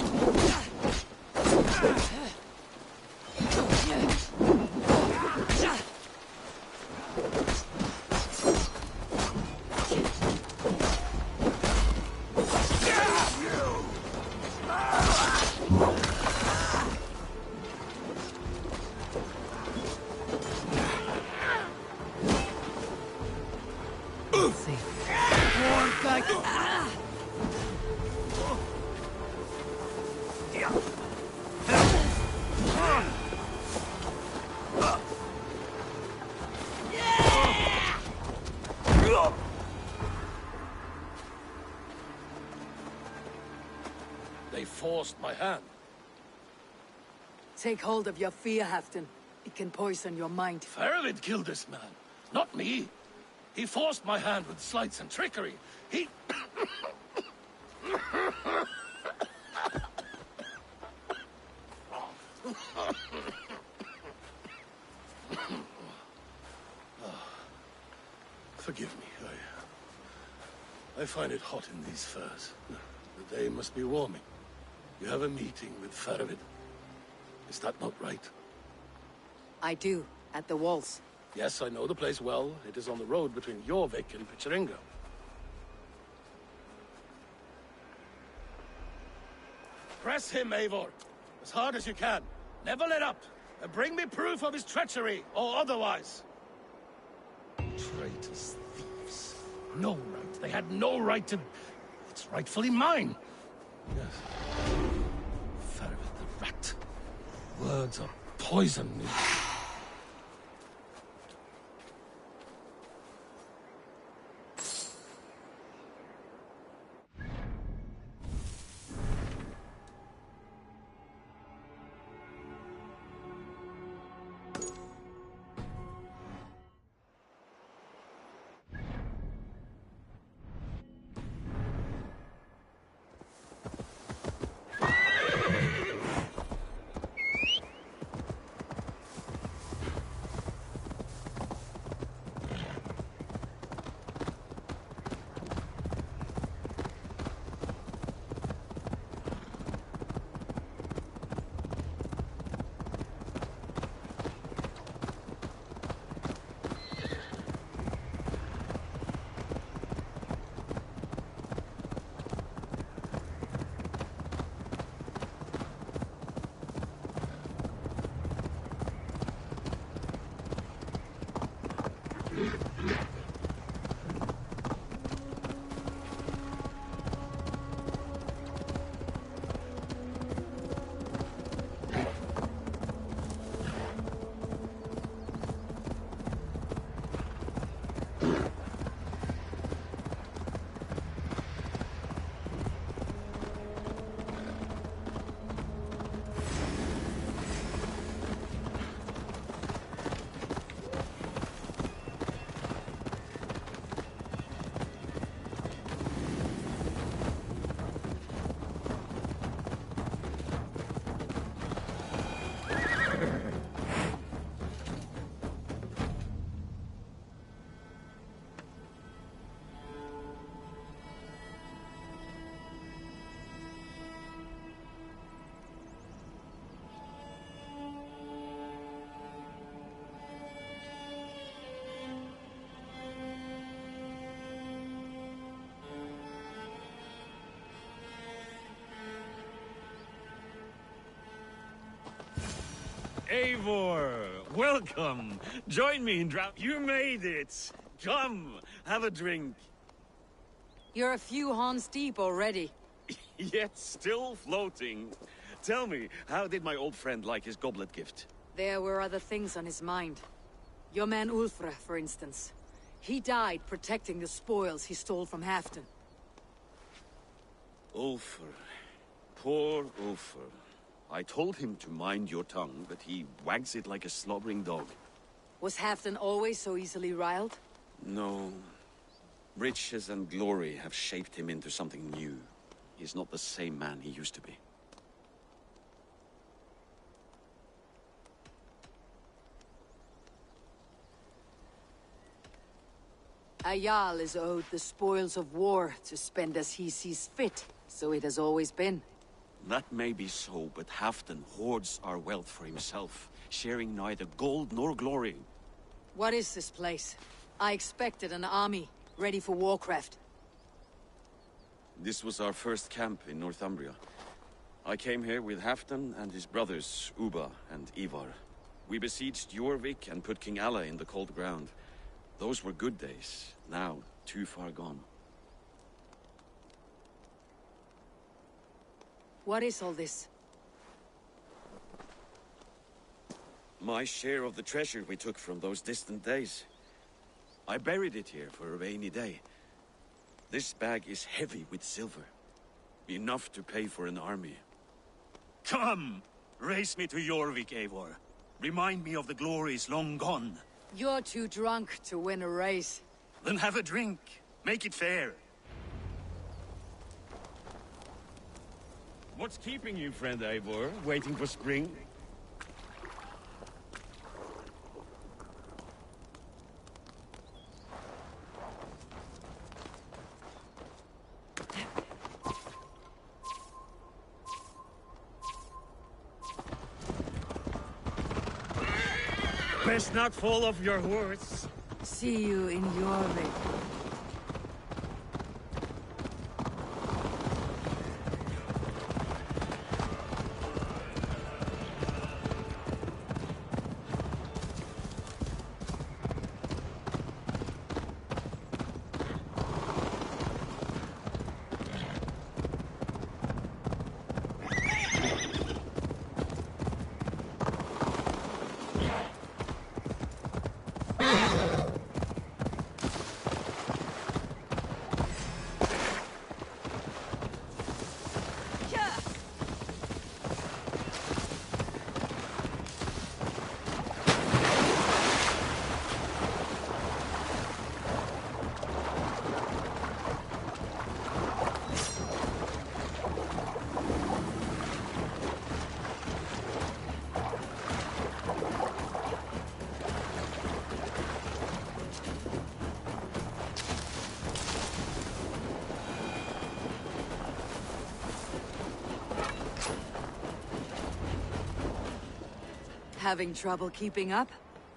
They forced my hand. Take hold of your fear, Halfdan. It can poison your mind. Faravid killed this man, not me. He forced my hand with sleights and trickery. He... Forgive me. I find it hot in these furs. The day must be warming. You have a meeting with Faravid. Is that not right? I do, at the walls. Yes, I know the place well. It is on the road between Jorvik and Picheringa. Press him, Eivor. As hard as you can. Never let up. And bring me proof of his treachery, or otherwise. Traitors, thieves. No right. They had no right to... It's rightfully mine. Yes. Faravid the rat. Words are poison. Eivor, welcome. Join me in You made it. Come, have a drink. You're a few horns deep already. Yet still floating. Tell me, how did my old friend like his goblet gift? There were other things on his mind. Your man Ulfre, for instance. He died protecting the spoils he stole from Halfdan. Ulfr. Poor Ulfr. I told him to mind your tongue, but he wags it like a slobbering dog. Was Halfdan always so easily riled? No. Riches and glory have shaped him into something new. He's not the same man he used to be. A Jarl is owed the spoils of war to spend as he sees fit, so it has always been. That may be so, but Halfdan hoards our wealth for himself, sharing neither gold nor glory. What is this place? I expected an army, ready for warcraft. This was our first camp in Northumbria. I came here with Halfdan and his brothers, Ubba and Ivar. We besieged Jorvik and put King Alla in the cold ground. Those were good days, now too far gone. What is all this? My share of the treasure we took from those distant days. I buried it here for a rainy day. This bag is heavy with silver. Enough to pay for an army. Come! Race me to Jorvik, Eivor. Remind me of the glories long gone. You're too drunk to win a race. Then have a drink. Make it fair. What's keeping you, friend Eivor? Waiting for spring? Best not fall off your horse. See you in Jorvik. Having trouble keeping up?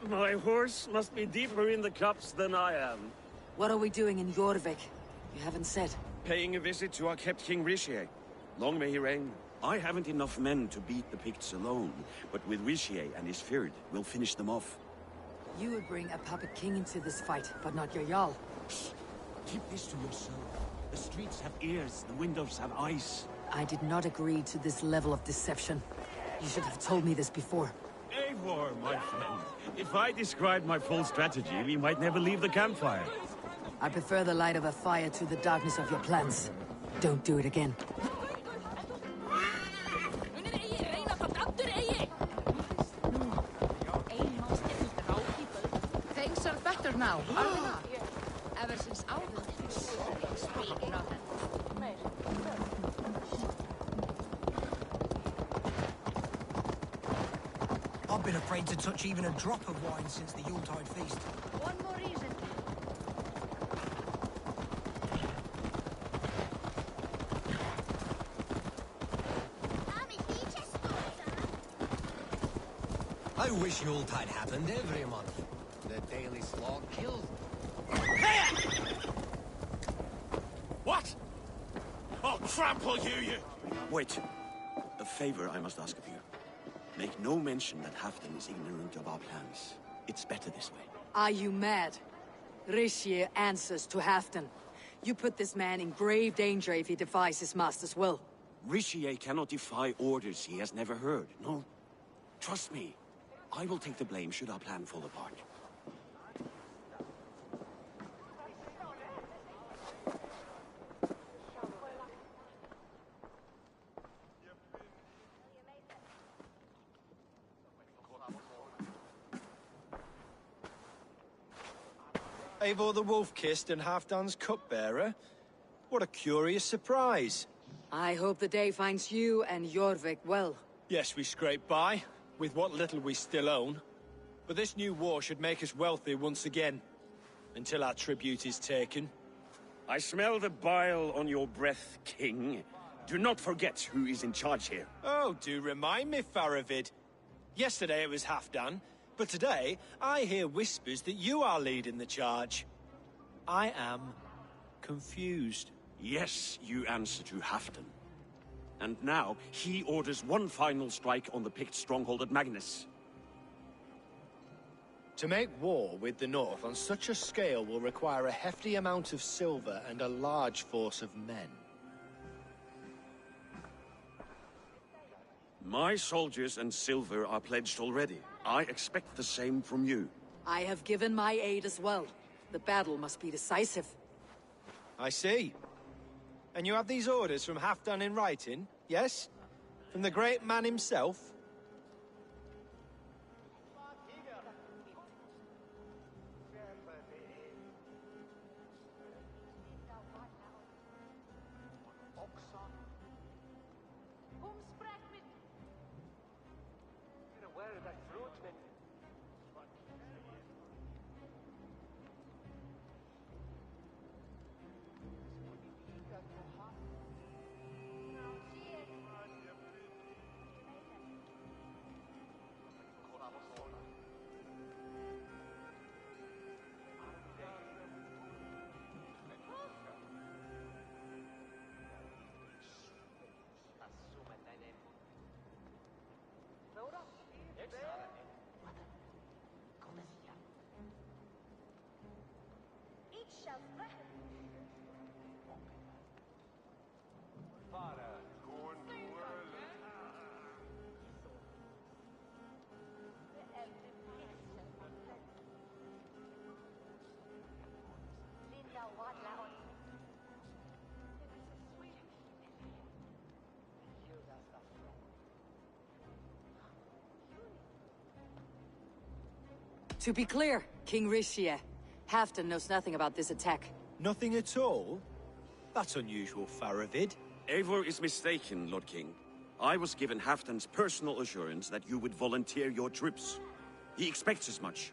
My horse must be deeper in the cups than I am. What are we doing in Jorvik? You haven't said. Paying a visit to our kept King Rishi. Long may he reign. I haven't enough men to beat the Picts alone, but with Rishi and his Fyrd, we'll finish them off. You would bring a puppet king into this fight, but not your Jarl. Keep this to yourself. The streets have ears, the windows have eyes. I did not agree to this level of deception. You should have told me this before. Eivor, my friend. If I described my full strategy, we might never leave the campfire. I prefer the light of a fire to the darkness of your plans. Don't do it again. Things are better now, are they not? Ever since Alvin speaking of it. I've been afraid to touch even a drop of wine since the Yuletide feast. One more reason. I wish Yuletide happened every month. The daily slog kills. What? I'll trample you! Wait. A favor I must ask of you. Make no mention that Halfdan is ignorant of our plans. It's better this way. Are you mad? Rishi answers to Halfdan. You put this man in grave danger if he defies his master's will. Rishi cannot defy orders he has never heard, no? Trust me. I will take the blame should our plan fall apart. Eivor the Wolf-Kissed and Halfdan's cupbearer? What a curious surprise. I hope the day finds you and Jorvik well. Yes, we scrape by, with what little we still own. But this new war should make us wealthy once again. Until our tribute is taken. I smell the bile on your breath, King. Do not forget who is in charge here. Oh, do remind me, Faravid. Yesterday it was Halfdan, but today I hear whispers that you are leading the charge. I am confused. Yes, you answer to Halfdan. And now he orders one final strike on the Pict stronghold at Magnus. To make war with the North on such a scale will require a hefty amount of silver and a large force of men. My soldiers and silver are pledged already. I expect the same from you. I have given my aid as well. The battle must be decisive. I see. And you have these orders from Halfdan in writing, yes? From the great man himself? To be clear, King Rishi, Halfdan knows nothing about this attack. Nothing at all? That's unusual, Faravid. Eivor is mistaken, Lord King. I was given Halfdan's personal assurance that you would volunteer your troops. He expects as much.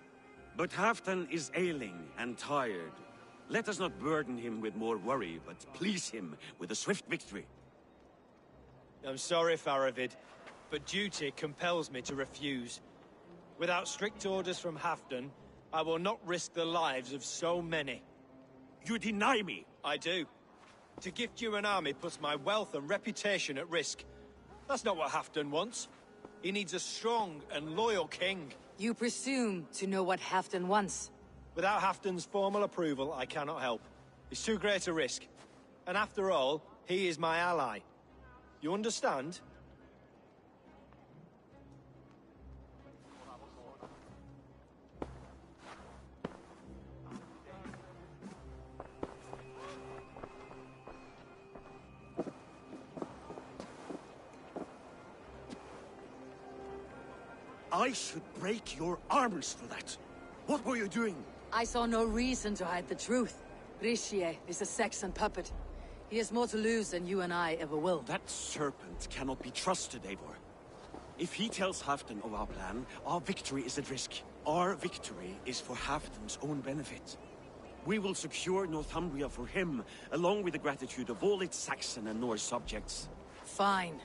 But Halfdan is ailing and tired. Let us not burden him with more worry, but please him with a swift victory. I'm sorry, Faravid, but duty compels me to refuse. Without strict orders from Halfdan, I will not risk the lives of so many. You deny me? I do. To gift you an army puts my wealth and reputation at risk. That's not what Halfdan wants. He needs a strong and loyal king. You presume to know what Halfdan wants. Without Halfdan's formal approval, I cannot help. It's too great a risk. And after all, he is my ally. You understand? I should break your arms for that. What were you doing? I saw no reason to hide the truth. Rishi is a Saxon puppet. He has more to lose than you and I ever will. That serpent cannot be trusted, Eivor. If he tells Halfdan of our plan, our victory is at risk. Our victory is for Halfdan's own benefit. We will secure Northumbria for him, along with the gratitude of all its Saxon and Norse subjects. Fine.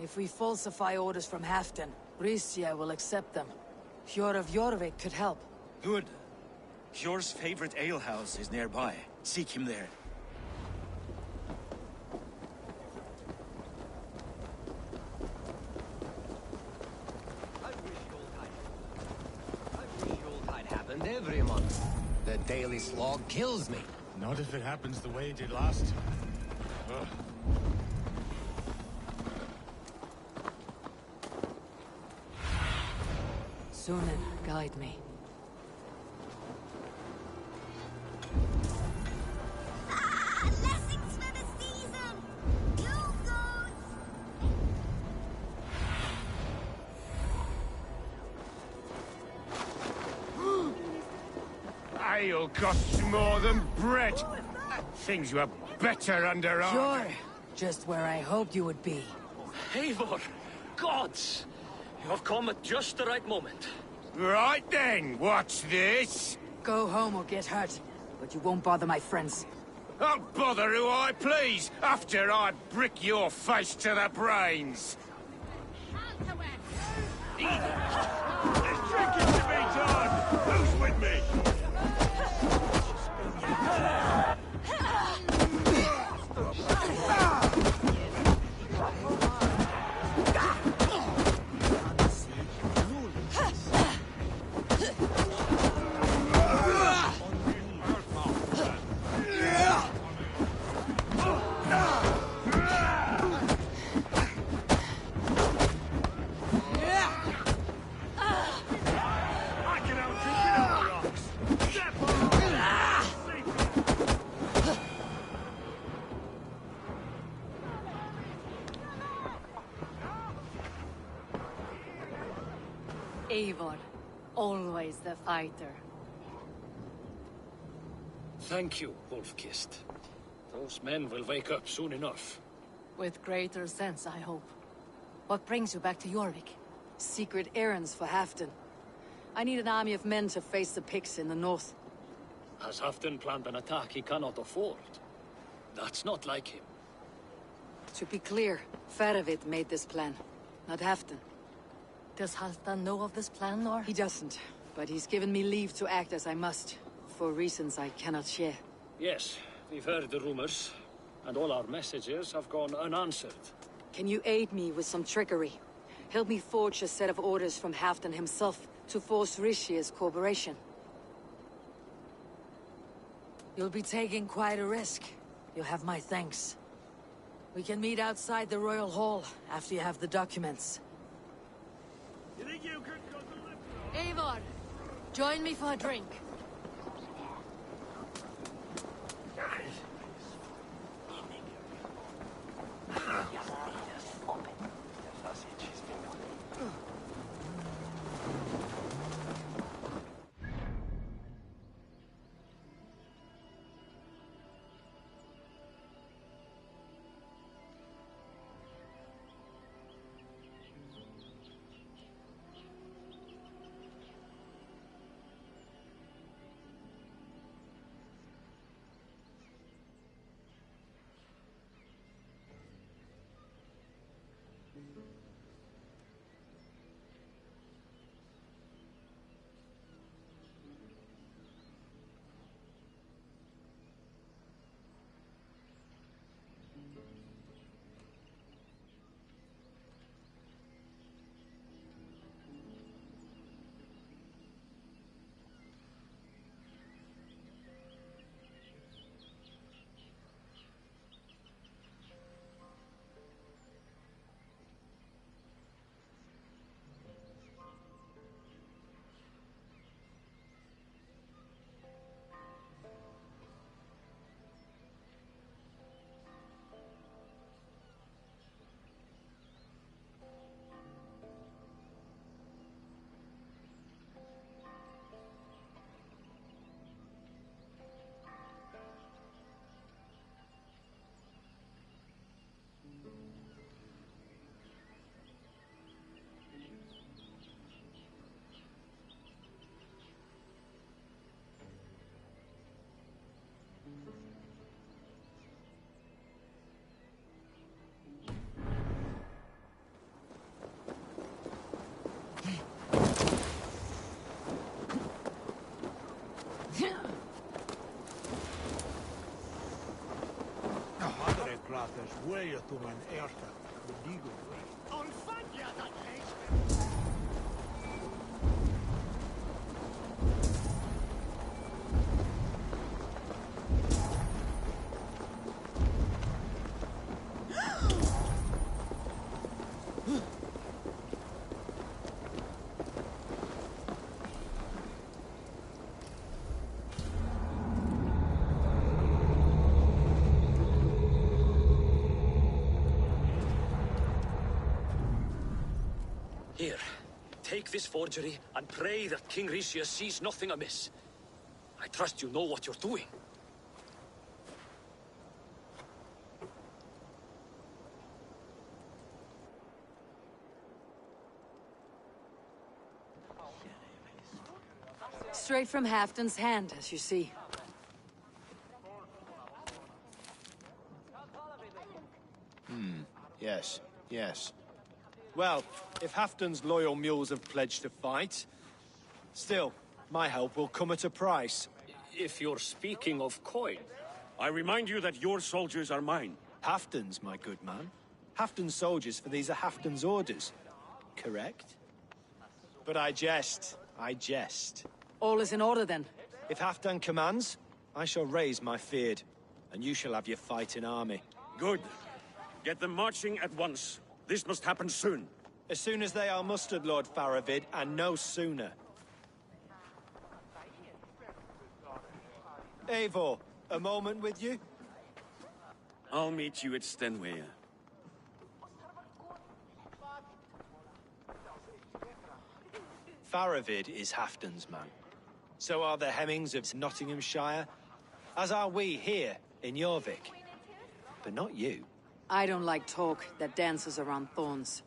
If we falsify orders from Halfdan, Rishi will accept them. Hjor of Jorvik could help. Good. Hjor's favorite alehouse is nearby. Seek him there. I wish Yuletide happened every month. The daily slog kills me. Not if it happens the way it did last time. Ugh. Sunan, guide me. Blessings for the season! You goes! Ale costs more than bread. Things were better under our... You're just where I hoped you would be. Eivor! Gods! You have come at just the right moment. Right then, what's this? Go home or get hurt, but you won't bother my friends. I'll bother who I please, after I brick your face to the brains. There's drinking to be done! Who's with me? Eivor, always the fighter. Thank you, Wolf-Kissed. Those men will wake up soon enough. With greater sense, I hope. What brings you back to Jorvik? Secret errands for Halfdan. I need an army of men to face the Picts in the north. Has Halfdan planned an attack he cannot afford? That's not like him. To be clear, Faravid made this plan, not Halfdan. Does Halfdan know of this plan, or? He doesn't, but he's given me leave to act as I must, for reasons I cannot share. Yes, we've heard the rumors, and all our messages have gone unanswered. Can you aid me with some trickery? Help me forge a set of orders from Halfdan himself to force Rishi's cooperation. You'll be taking quite a risk. You'll have my thanks. We can meet outside the Royal Hall after you have the documents. You think you could go to the... Eivor, join me for a drink. Weeëtungen erta, bedigo. Ontvang je dat lees? Here, take this forgery and pray that King Ricius sees nothing amiss. I trust you know what you're doing. Straight from Halfton's hand, as you see. Yes, yes. Well, if Halfton's loyal mules have pledged to fight, still, my help will come at a price. If you're speaking of coin. I remind you that your soldiers are mine. Halfton's, my good man. Halfton's soldiers, for these are Halfton's orders. Correct? But I jest. I jest. All is in order, then. If Halfdan commands, I shall raise my feared, and you shall have your fighting army. Good. Get them marching at once. This must happen soon. As soon as they are mustered, Lord Faravid, and no sooner. Eivor, a moment with you? I'll meet you at Stenway. Faravid is Halfdan's man. So are the Hemmings of Nottinghamshire, as are we here in Jorvik. But not you. I don't like talk that dances around thorns.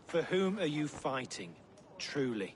For whom are you fighting, truly?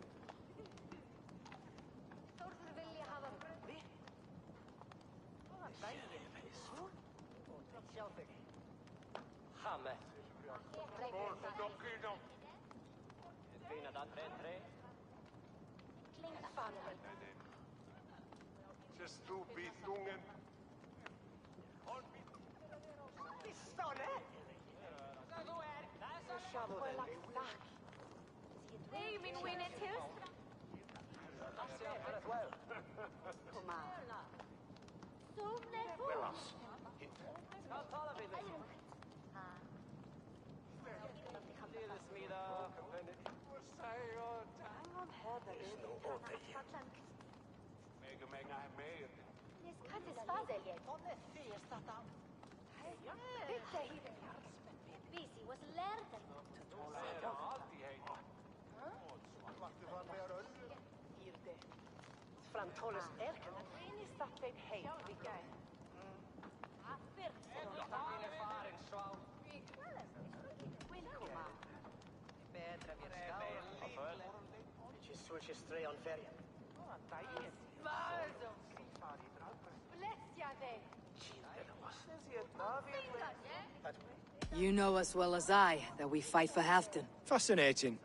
You know as well as I that we fight for Halfton. Fascinating.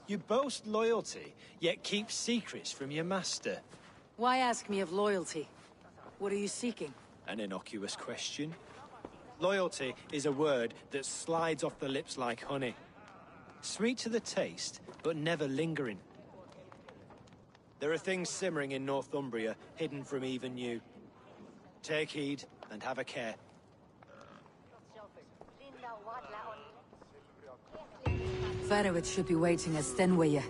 You boast loyalty, yet keep secrets from your master. Why ask me of loyalty? What are you seeking? An innocuous question. Loyalty is a word that slides off the lips like honey. Sweet to the taste, but never lingering. There are things simmering in Northumbria, hidden from even you. Take heed, and have a care. Faravid should be waiting at Stenway.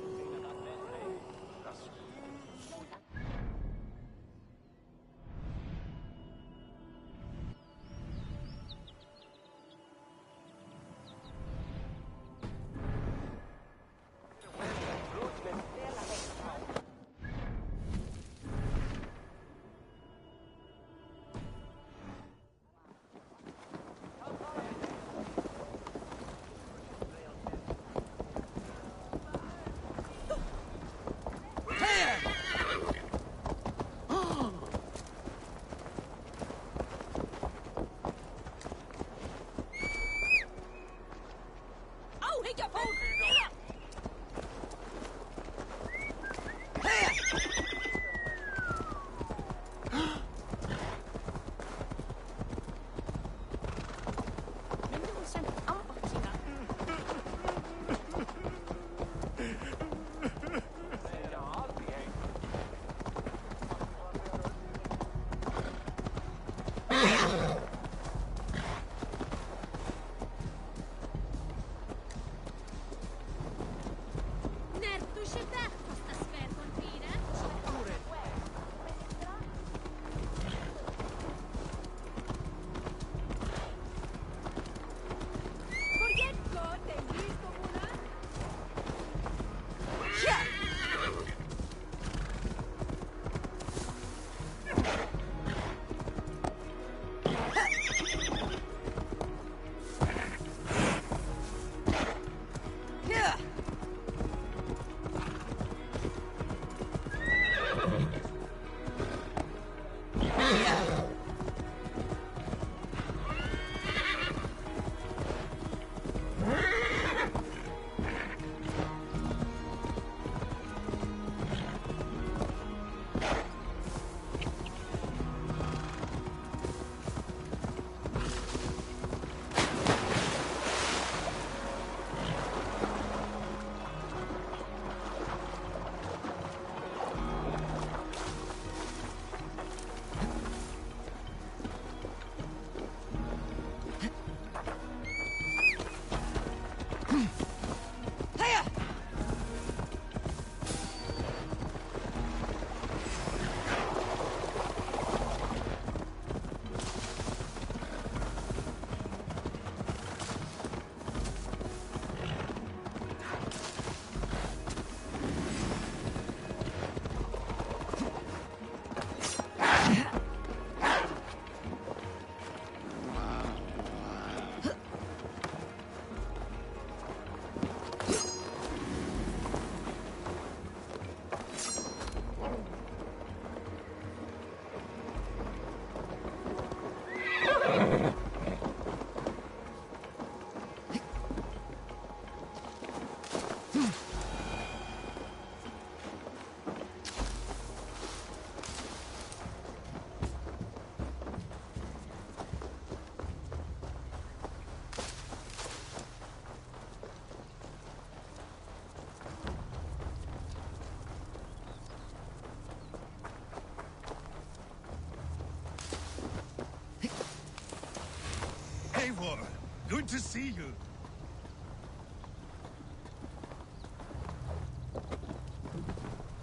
Good to see you.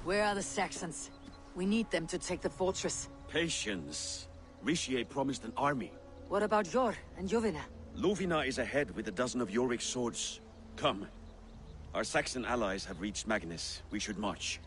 Where are the Saxons? We need them to take the fortress. Patience. Richier promised an army. What about Jor and Jovina? Lovina is ahead with a dozen of Yorik's swords. Come. Our Saxon allies have reached Magnus. We should march.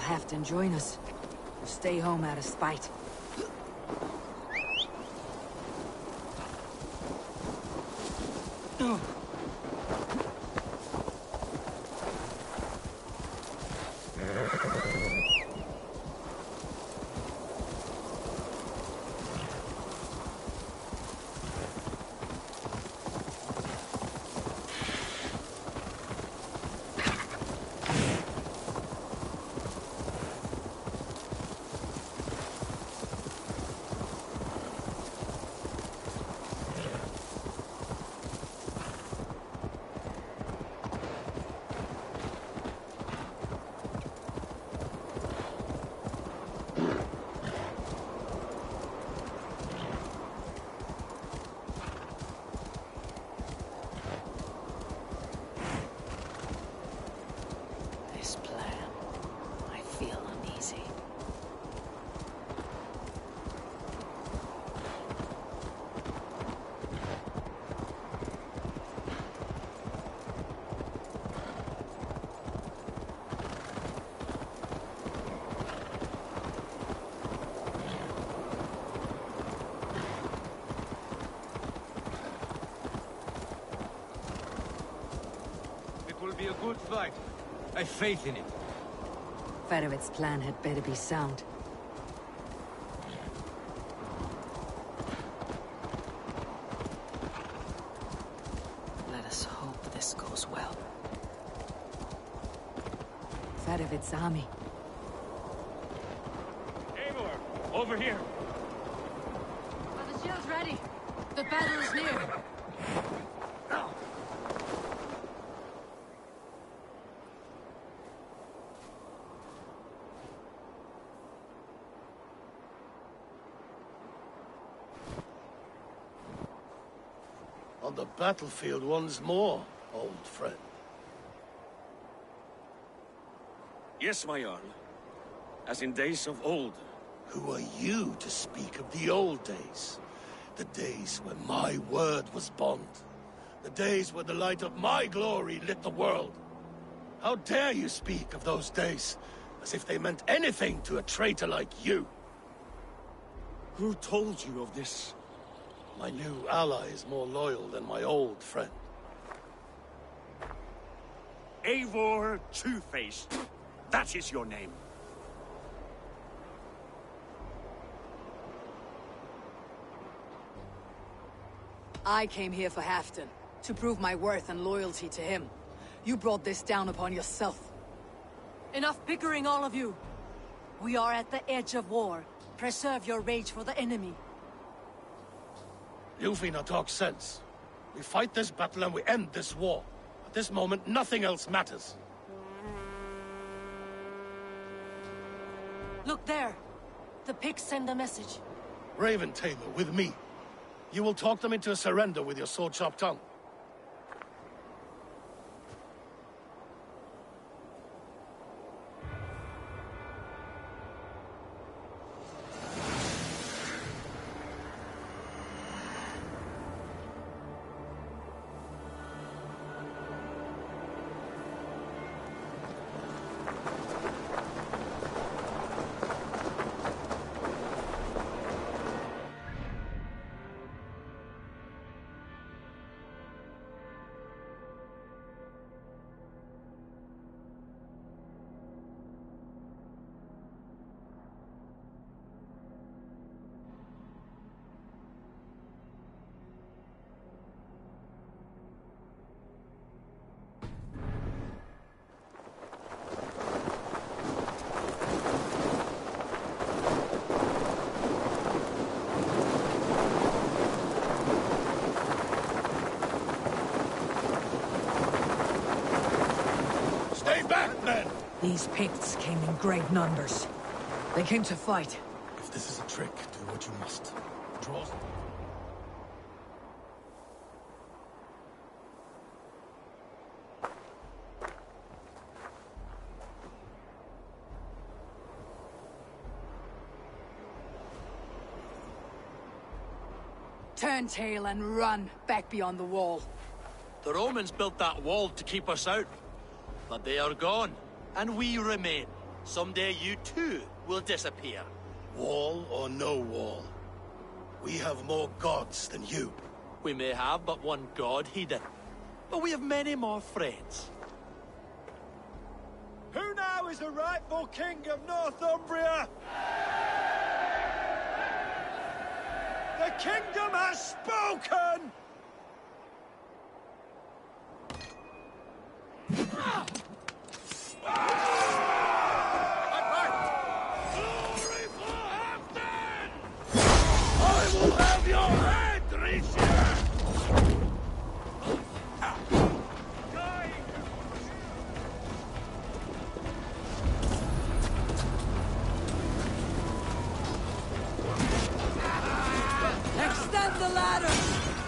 Halfton join us. Or stay home out of spite. Be a good fight. I've faith in it. Fedowit's plan had better be sound. Let us hope this goes well. Fedowit's army. Eivor, over here. Are the shields ready? The battle is near. On the battlefield once more, old friend. Yes, my Jarl. As in days of old. Who are you to speak of the old days? The days when my word was bond. The days when the light of my glory lit the world. How dare you speak of those days as if they meant anything to a traitor like you? Who told you of this? My new ally is more loyal than my old friend. Eivor Two-Faced. That is your name. I came here for Halfton, to prove my worth and loyalty to him. You brought this down upon yourself. Enough bickering, all of you. We are at the edge of war. Preserve your rage for the enemy. Ljufina talks sense. We fight this battle and we end this war. At this moment, nothing else matters. Look there. The pigs send a message. Raven Tamer, with me. You will talk them into a surrender with your sword-sharp tongue. These Picts came in great numbers. They came to fight. If this is a trick, do what you must. Draw. Turn tail and run back beyond the wall. The Romans built that wall to keep us out. But they are gone, and we remain. Someday you too will disappear. Wall or no wall, we have more gods than you. We may have but one god, Heathen. But we have many more friends. Who now is the rightful king of Northumbria? The kingdom has spoken! Glory for Halfdan! I will have your head, Risha! Extend the ladder!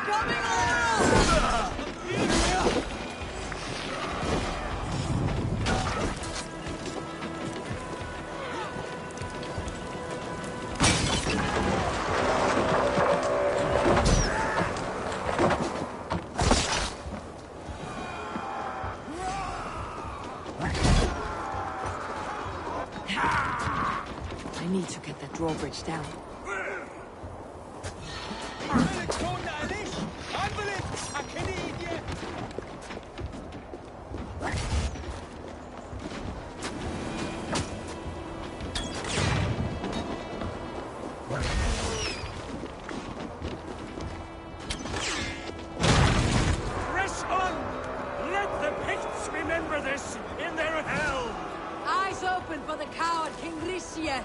Coming on! I need to get that drawbridge down. Press on! Let the Picts remember this in their hell! Eyes open for the coward King Ricia.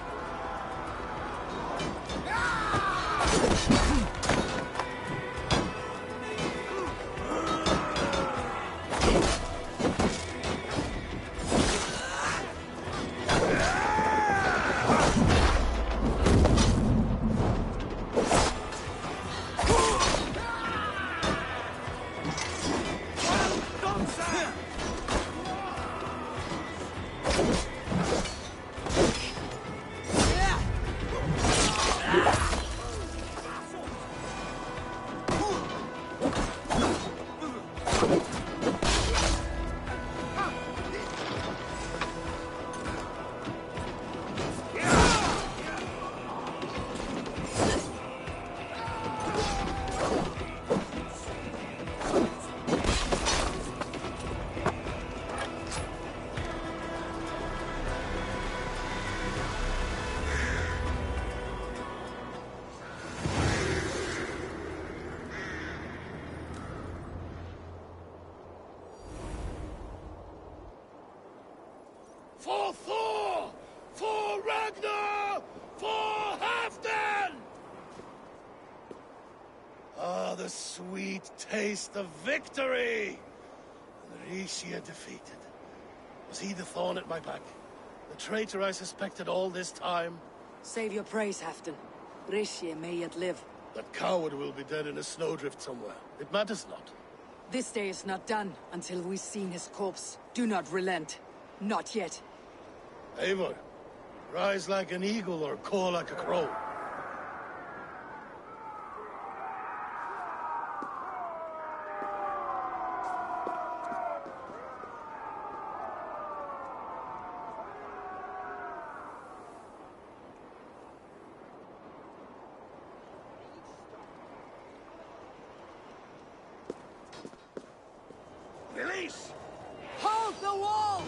For Thor! For Ragnar! For Halfdan! Ah, the sweet taste of victory! And Ricia defeated. Was he the thorn at my back? The traitor I suspected all this time? Save your praise, Halfdan. Ricia may yet live. That coward will be dead in a snowdrift somewhere. It matters not. This day is not done until we've seen his corpse. Do not relent. Not yet. Eivor, rise like an eagle or caw like a crow. Release! Hold the wall!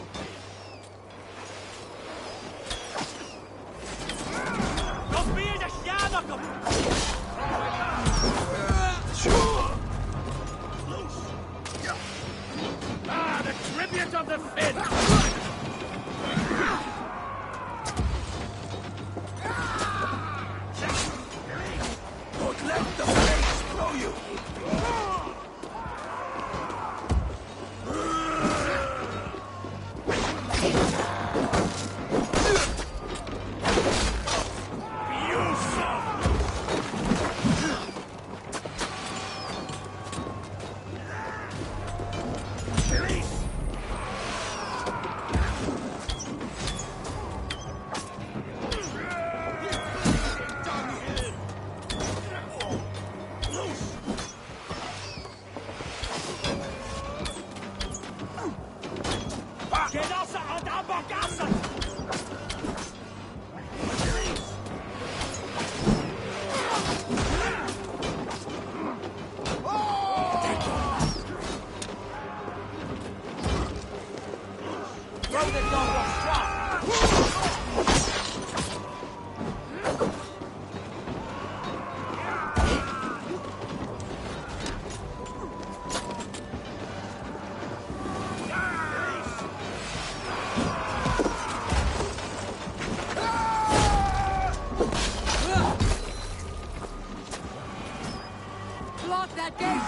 Ah, the tribute of the Finn! Don't let the blades throw you! Block that gate!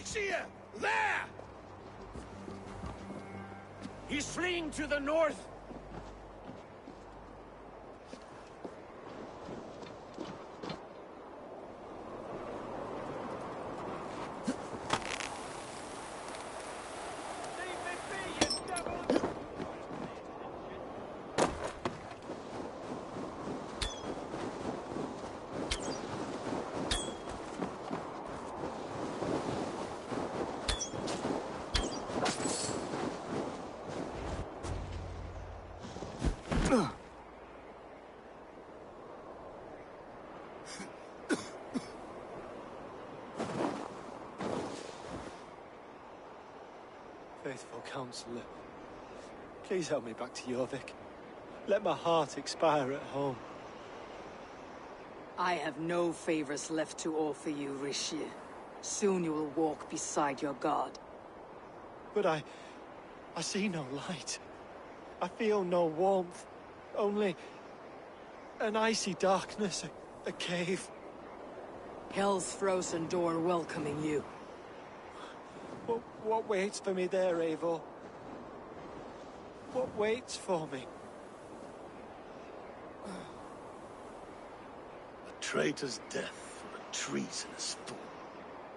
Richie! There! He's fleeing to the north. Faithful counselor, please help me back to Jorvik. Let my heart expire at home. I have no favors left to offer you, Rishi. Soon you will walk beside your god. But I see no light. I feel no warmth. Only an icy darkness, a cave. Hell's frozen door welcoming you. What waits for me there, Eivor? What waits for me? A traitor's death or a treasonous fool.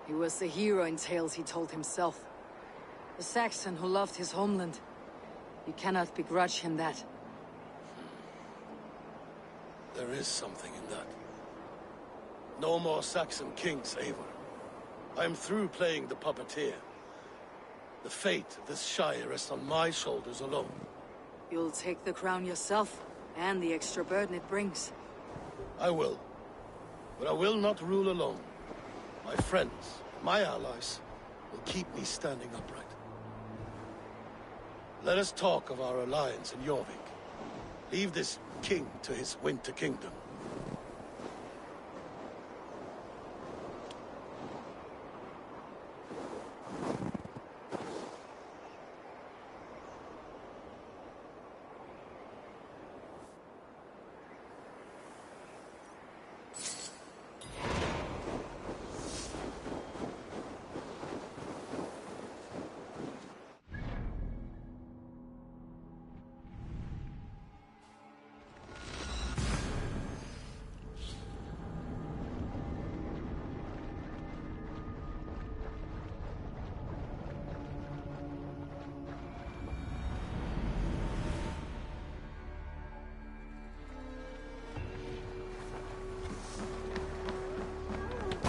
He was the hero in tales he told himself. A Saxon who loved his homeland. You cannot begrudge him that. There is something in that. No more Saxon kings, Eivor. I'm through playing the puppeteer. The fate of this Shire rests on my shoulders alone. You'll take the crown yourself, and the extra burden it brings. I will. But I will not rule alone. My friends, my allies, will keep me standing upright. Let us talk of our alliance in Jorvik. Leave this king to his winter kingdom.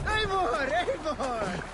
Eivor!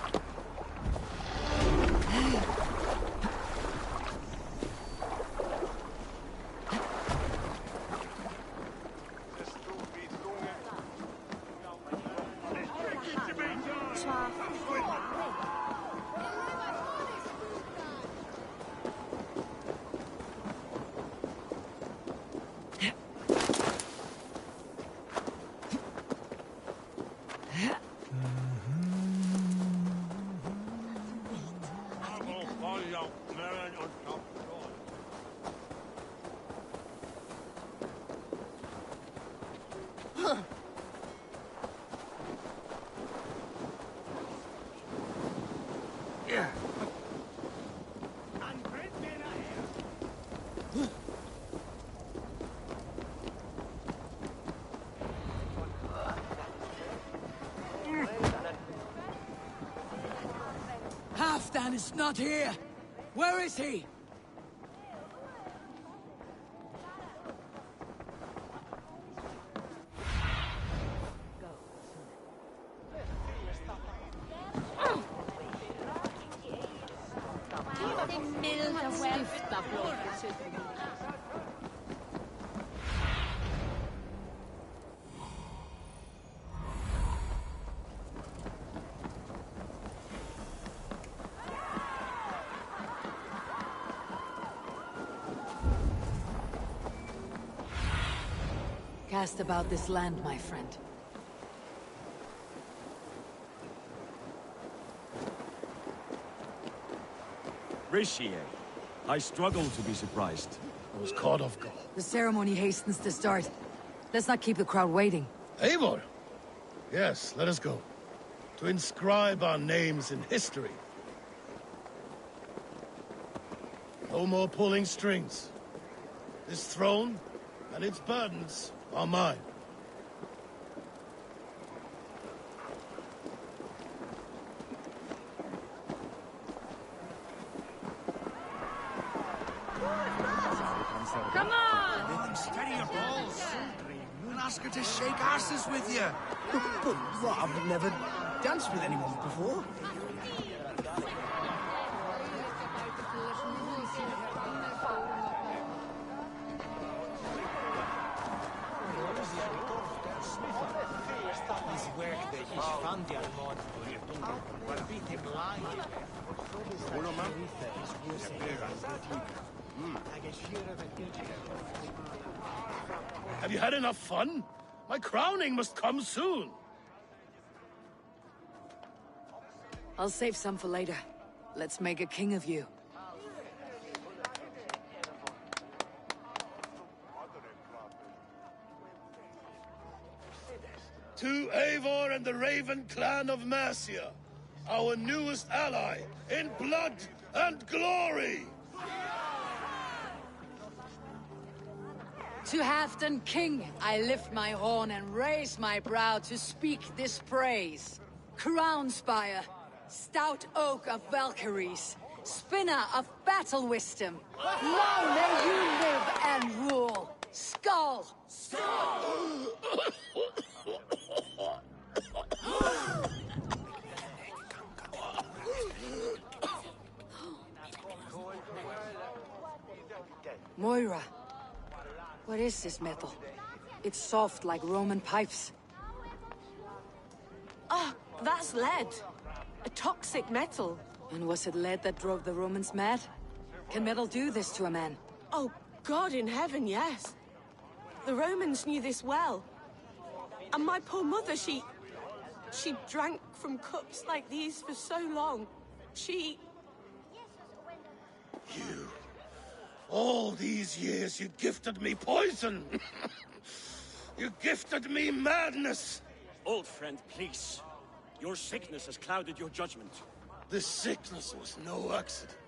Halfdan is not here! Where is he? Cast about this land, my friend. Rishi, I struggle to be surprised. I was caught off guard. The ceremony hastens to start. Let's not keep the crowd waiting. Eivor! Yes, let us go. To inscribe our names in history No more pulling strings. This throne and its burdens are mine. Come on! Steady your balls. And ask her to shake asses with you. But what, I've never danced with anyone before. Have you had enough fun? My crowning must come soon. I'll save some for later. Let's make a king of you. To Eivor and the Raven clan of Mercia, our newest ally in blood and glory! To Halfdan King, I lift my horn and raise my brow to speak this praise. Crown spire, stout oak of Valkyries, spinner of battle wisdom. Long may you live and rule. Skull! Moira. What is this metal? It's soft like Roman pipes. Ah, that's lead. A toxic metal. And was it lead that drove the Romans mad? Can metal do this to a man? Oh, God in heaven, yes. The Romans knew this well. And my poor mother, she drank from cups like these for so long. You... All these years you gifted me poison! You gifted me madness! Old friend, please. Your sickness has clouded your judgment. This sickness was no accident.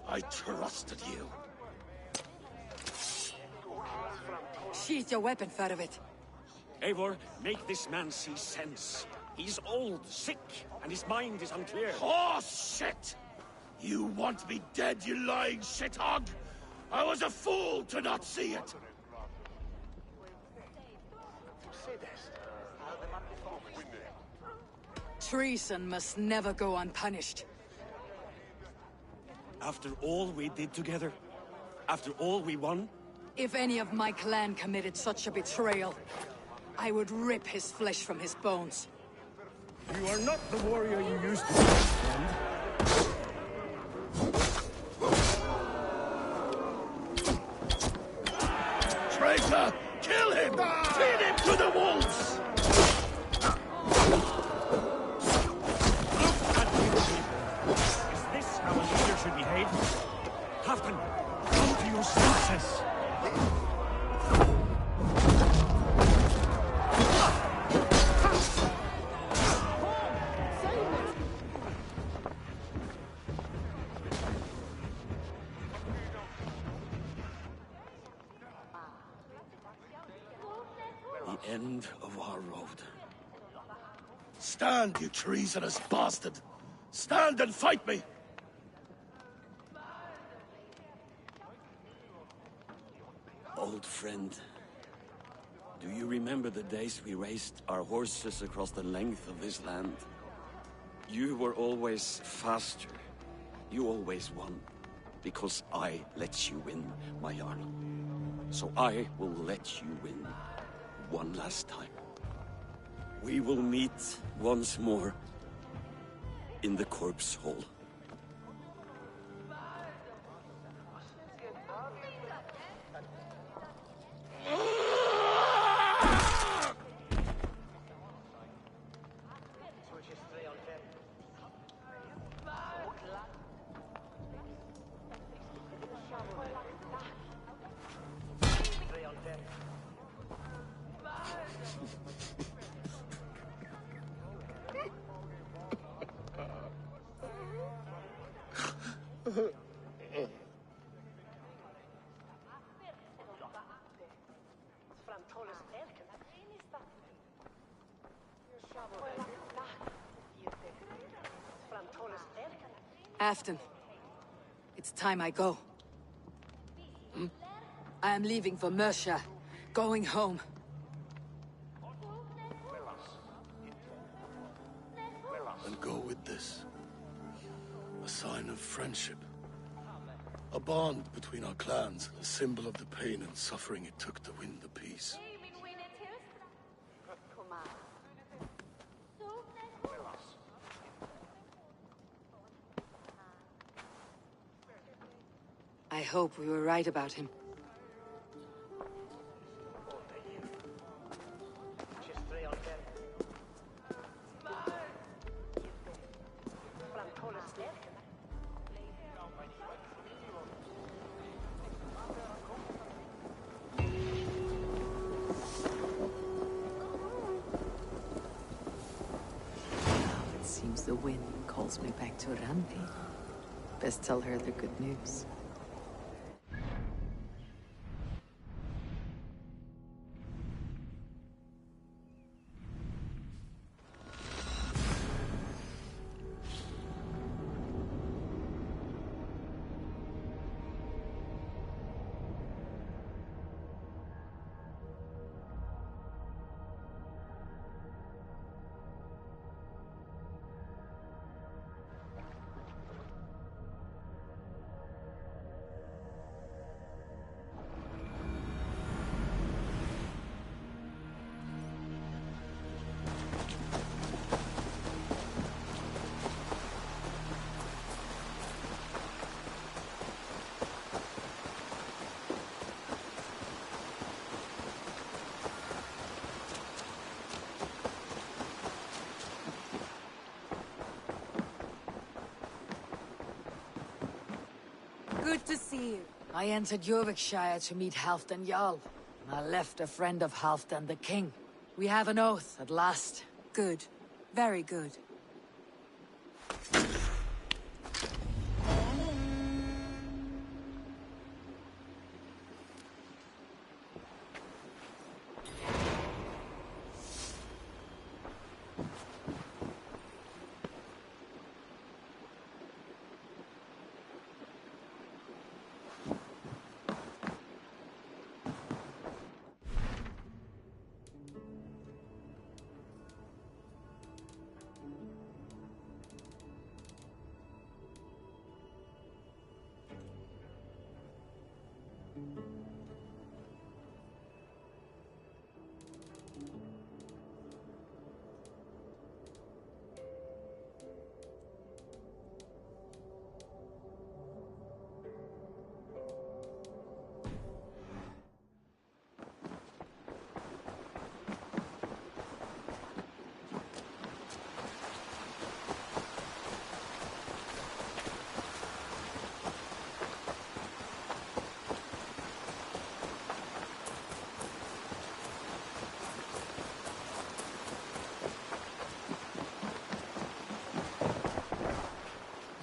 I trusted you. Sheath your weapon, Fedovit. Eivor, make this man see sense. He's old, sick, and his mind is unclear. Horse shit! You want me dead, you lying shithog? I was a fool to not see it! Treason must never go unpunished. After all we did together? After all we won? If any of my clan committed such a betrayal, I would rip his flesh from his bones. You are not the warrior you used to be, friend. Traitor! Kill him! Feed him to the wolves! Is this how a leader should behave? Halfdan, come to your senses! The end of our road. Stand, you treasonous bastard! Stand and fight me! Old friend, do you remember the days we raced our horses across the length of this land? You were always faster. You always won. Because I let you win, my Jarl. So I will let you win one last time. We will meet once more in the corpse hall. Halfton, it's time I go. I am leaving for Mercia, going home. And go with this. A sign of friendship. A bond between our clans, a symbol of the pain and suffering it took to win the peace. I hope we were right about him. It seems the wind calls me back to Randi. Best tell her the good news. Good to see you. I entered Yorkshire to meet Halfdan Jarl, and I left a friend of Halfdan the King. We have an oath at last. Good. Very good.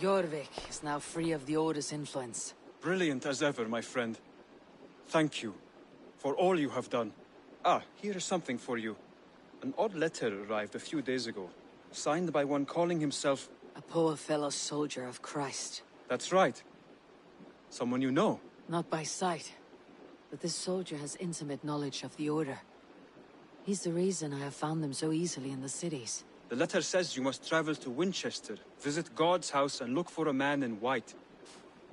Jorvik is now free of the Order's influence. Brilliant as ever, my friend. Thank you for all you have done. Ah, here is something for you. An odd letter arrived a few days ago, signed by one calling himself... A poor fellow soldier of Christ. That's right. Someone you know. Not by sight, but this soldier has intimate knowledge of the Order. He's the reason I have found them so easily in the cities. The letter says you must travel to Winchester, visit God's house and look for a man in white.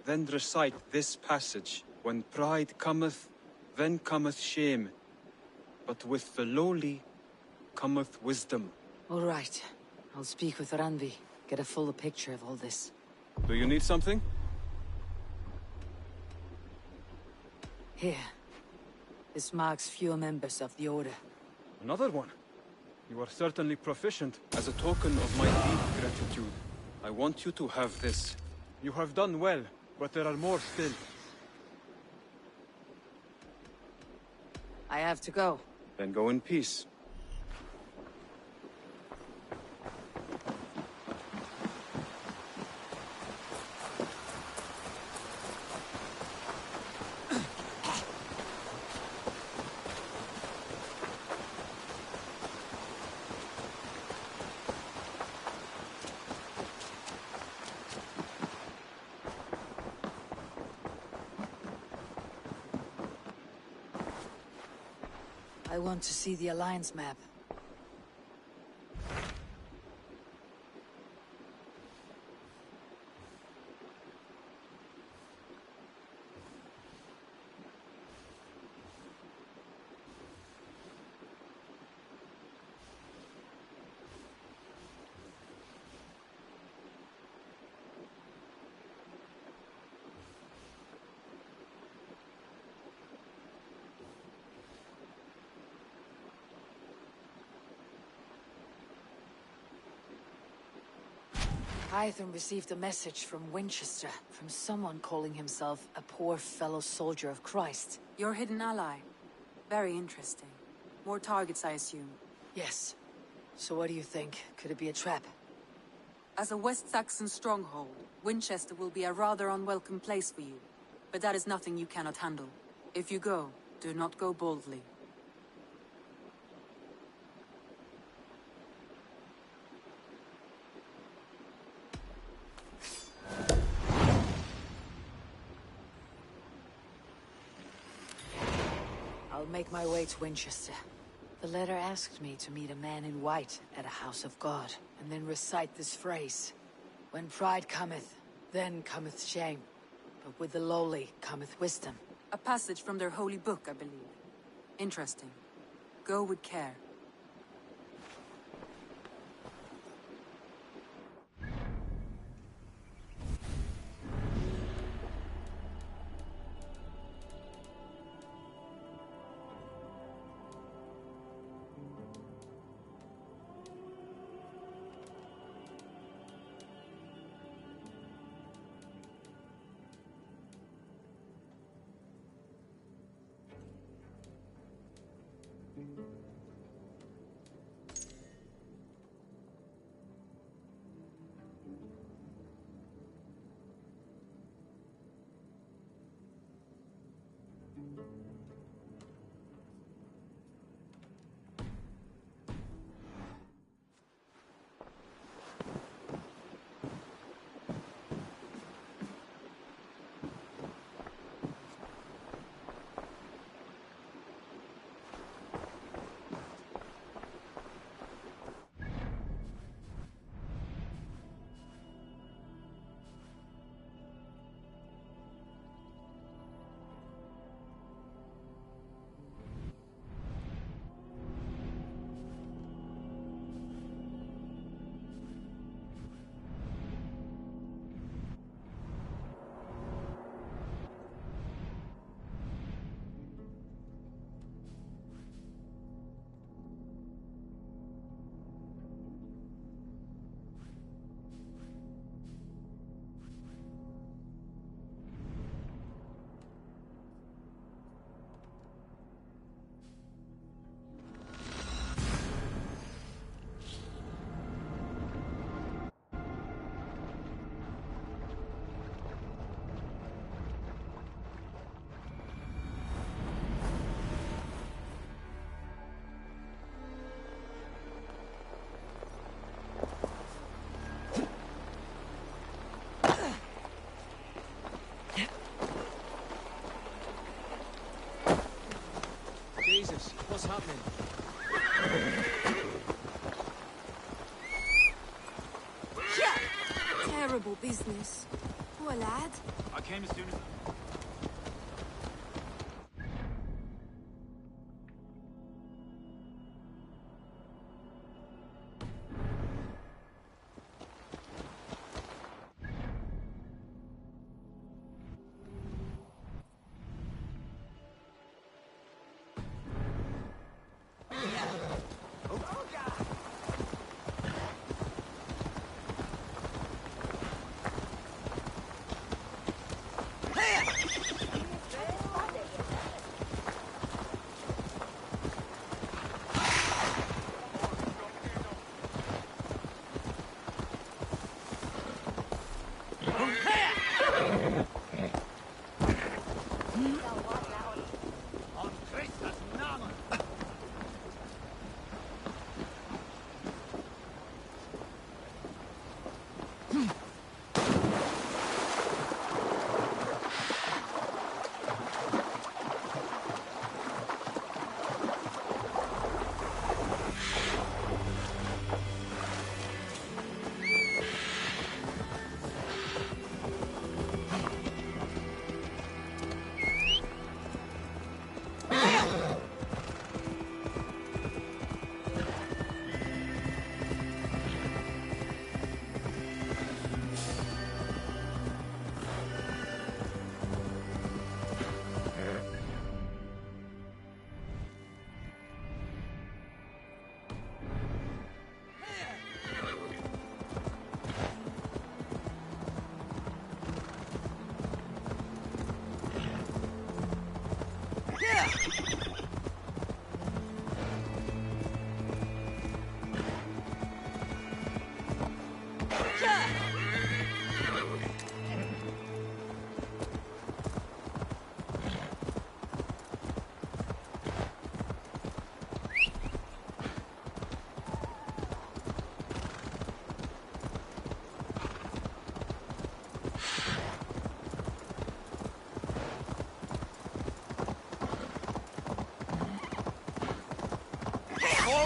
Then recite this passage. When pride cometh, then cometh shame. But with the lowly cometh wisdom. All right. I'll speak with Randvi, get a fuller picture of all this. Do you need something? Here. This marks fewer members of the Order. Another one? You are certainly proficient. As a token of my deep gratitude, I want you to have this. You have done well, but there are more still. I have to go. Then go in peace. I want to see the Alliance map. Hytham received a message from Winchester, from someone calling himself a poor fellow soldier of Christ. Your hidden ally. Very interesting. More targets, I assume. Yes. So what do you think? Could it be a trap? As a West Saxon stronghold, Winchester will be a rather unwelcome place for you. But that is nothing you cannot handle. If you go, do not go boldly. I'll make my way to Winchester. The letter asked me to meet a man in white at a house of God, and then recite this phrase. When pride cometh, then cometh shame. But with the lowly cometh wisdom. A passage from their holy book, I believe. Interesting. Go with care. Jesus, what's happening? Terrible business. Poor lad. I came as soon as...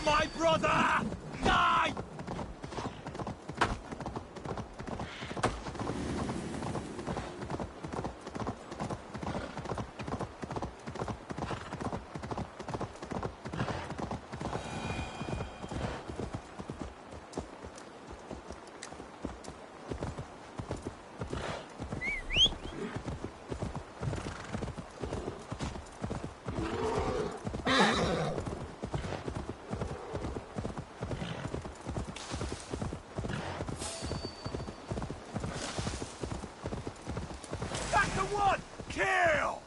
for my brother! Die! Back to one! Kill!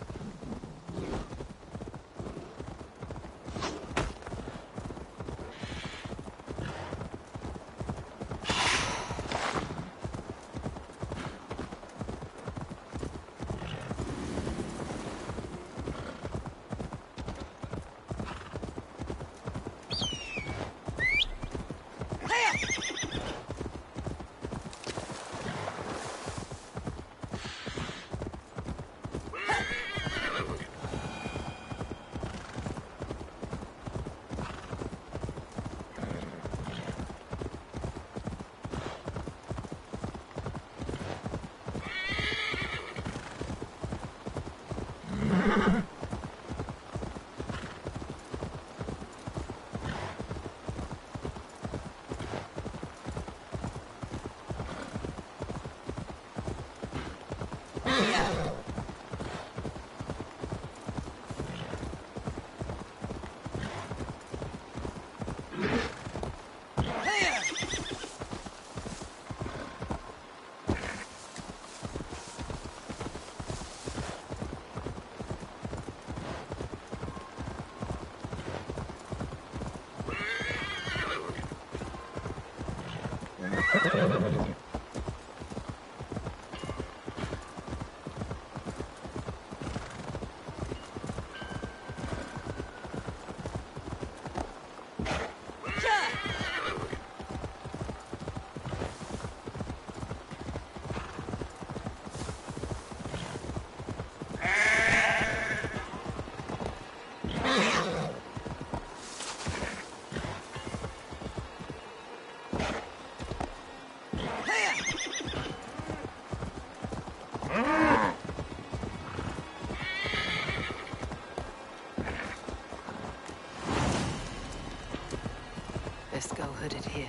Best go hooded here.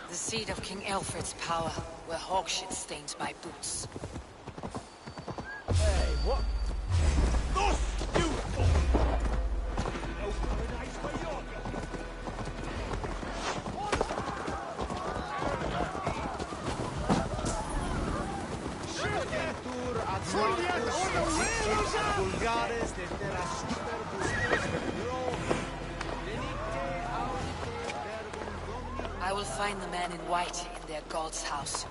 The seat of King Alfred's power, where hawkshit stains my boots. Hey, what? Thus, you fool! No paradise for your I will find the man in white in their god's house.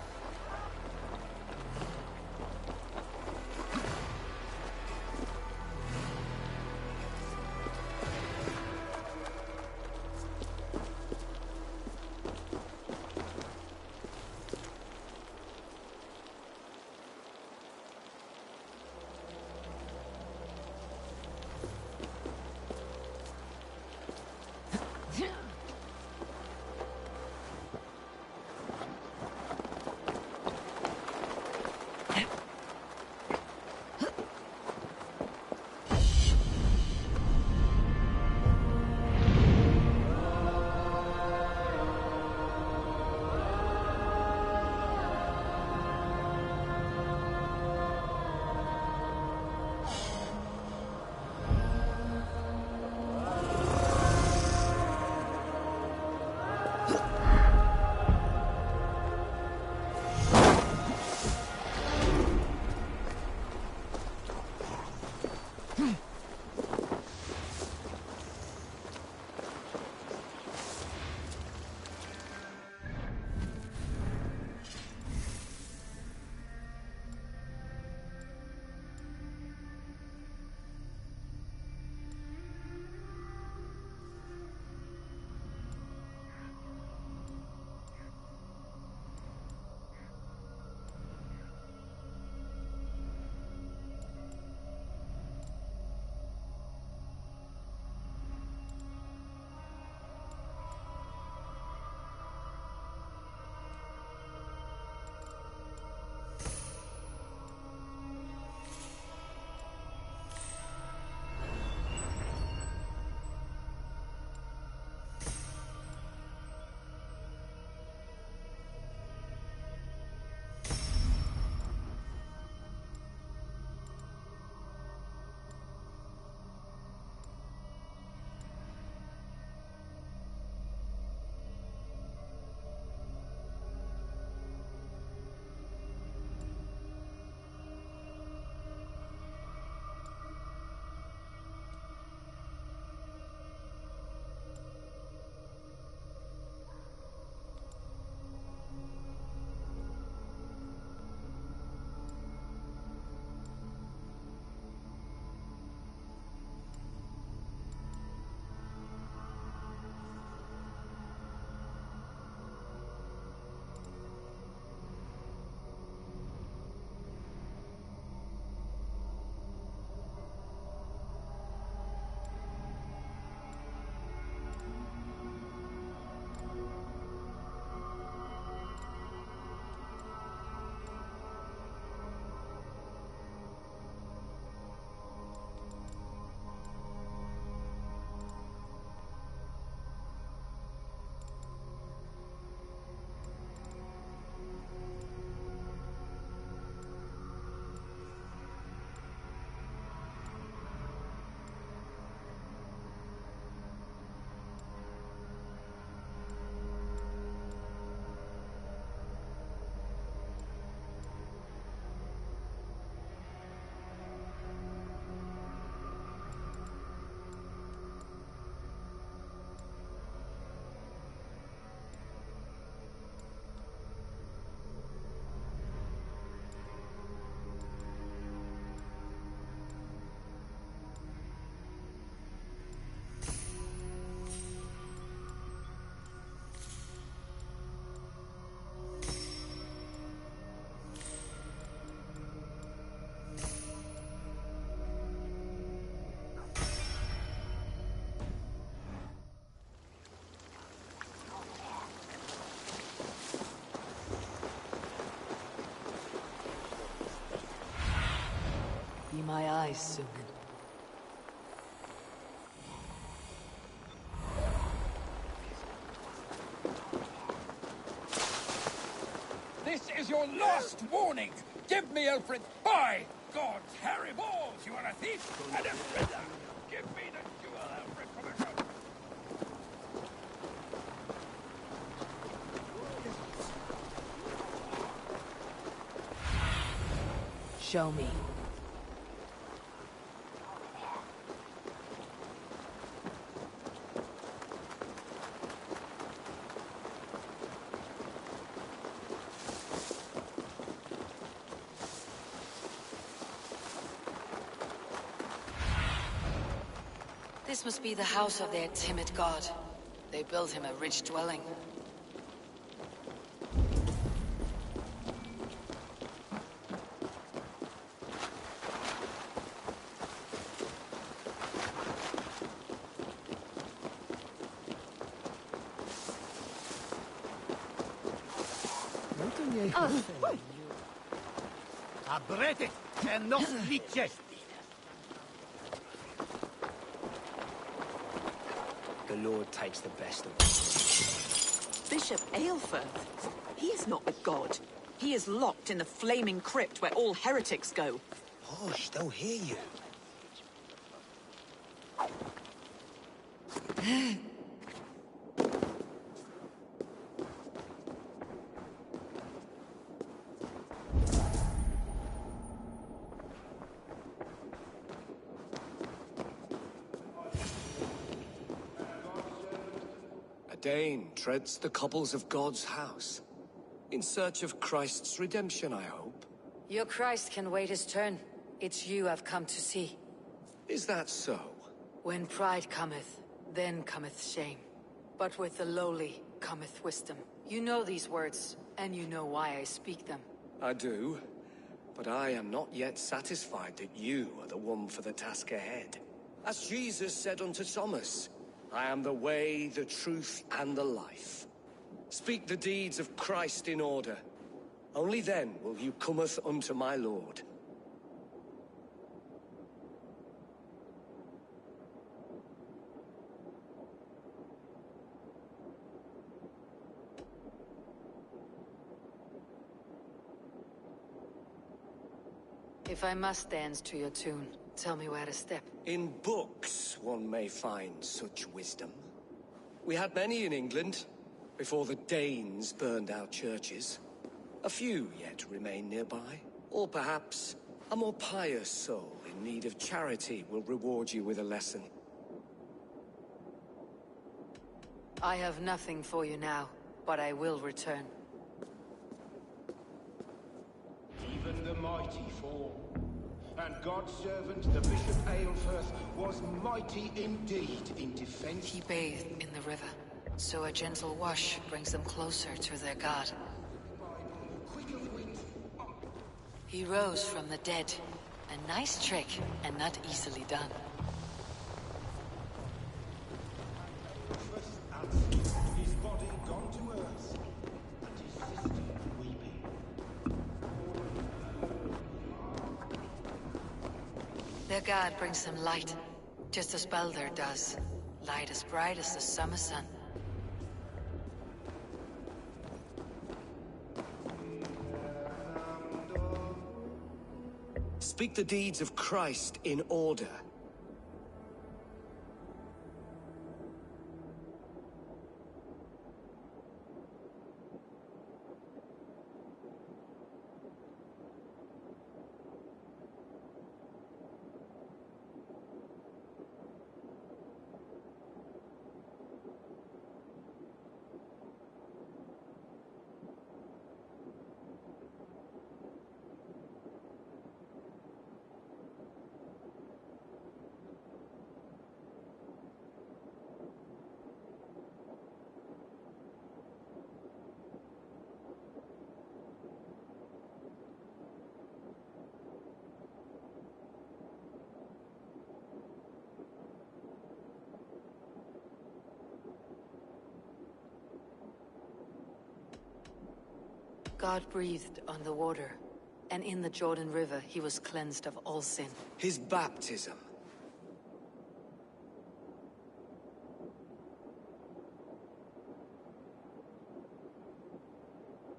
my eyes soon. This is your last warning! Give me Alfred! By God's hairy balls, you are a thief and a traitor! Give me the jewel, Alfred, for the show! Show me. This must be the house of their timid god. They built him a rich dwelling. Abrete, cannot be just. The Lord takes the best of us. Bishop Aelfirth? He is not a god. He is locked in the flaming crypt where all heretics go. Hush, they'll hear you. Dane treads the cobbles of God's house. In search of Christ's redemption, I hope. Your Christ can wait his turn. It's you I've come to see. Is that so? When pride cometh, then cometh shame. But with the lowly cometh wisdom. You know these words, and you know why I speak them. I do. But I am not yet satisfied that you are the one for the task ahead. As Jesus said unto Thomas, I am the way, the truth, and the life. Speak the deeds of Christ in order. Only then will you cometh unto my Lord. If I must dance to your tune, tell me where to step. In books, one may find such wisdom. We had many in England, before the Danes burned our churches. A few yet remain nearby. Or perhaps, a more pious soul in need of charity will reward you with a lesson. I have nothing for you now, but I will return. Even the mighty fall. And God's servant, the Bishop Aelfirth, was mighty indeed in defense. He bathed in the river, so a gentle wash brings them closer to their god. He rose from the dead. A nice trick, and not easily done. His body gone to earth, and his sister weeping. Their god brings them light, just as Baldur does. Light as bright as the summer sun. Speak the deeds of Christ in order. God breathed on the water, and in the Jordan River he was cleansed of all sin. His baptism.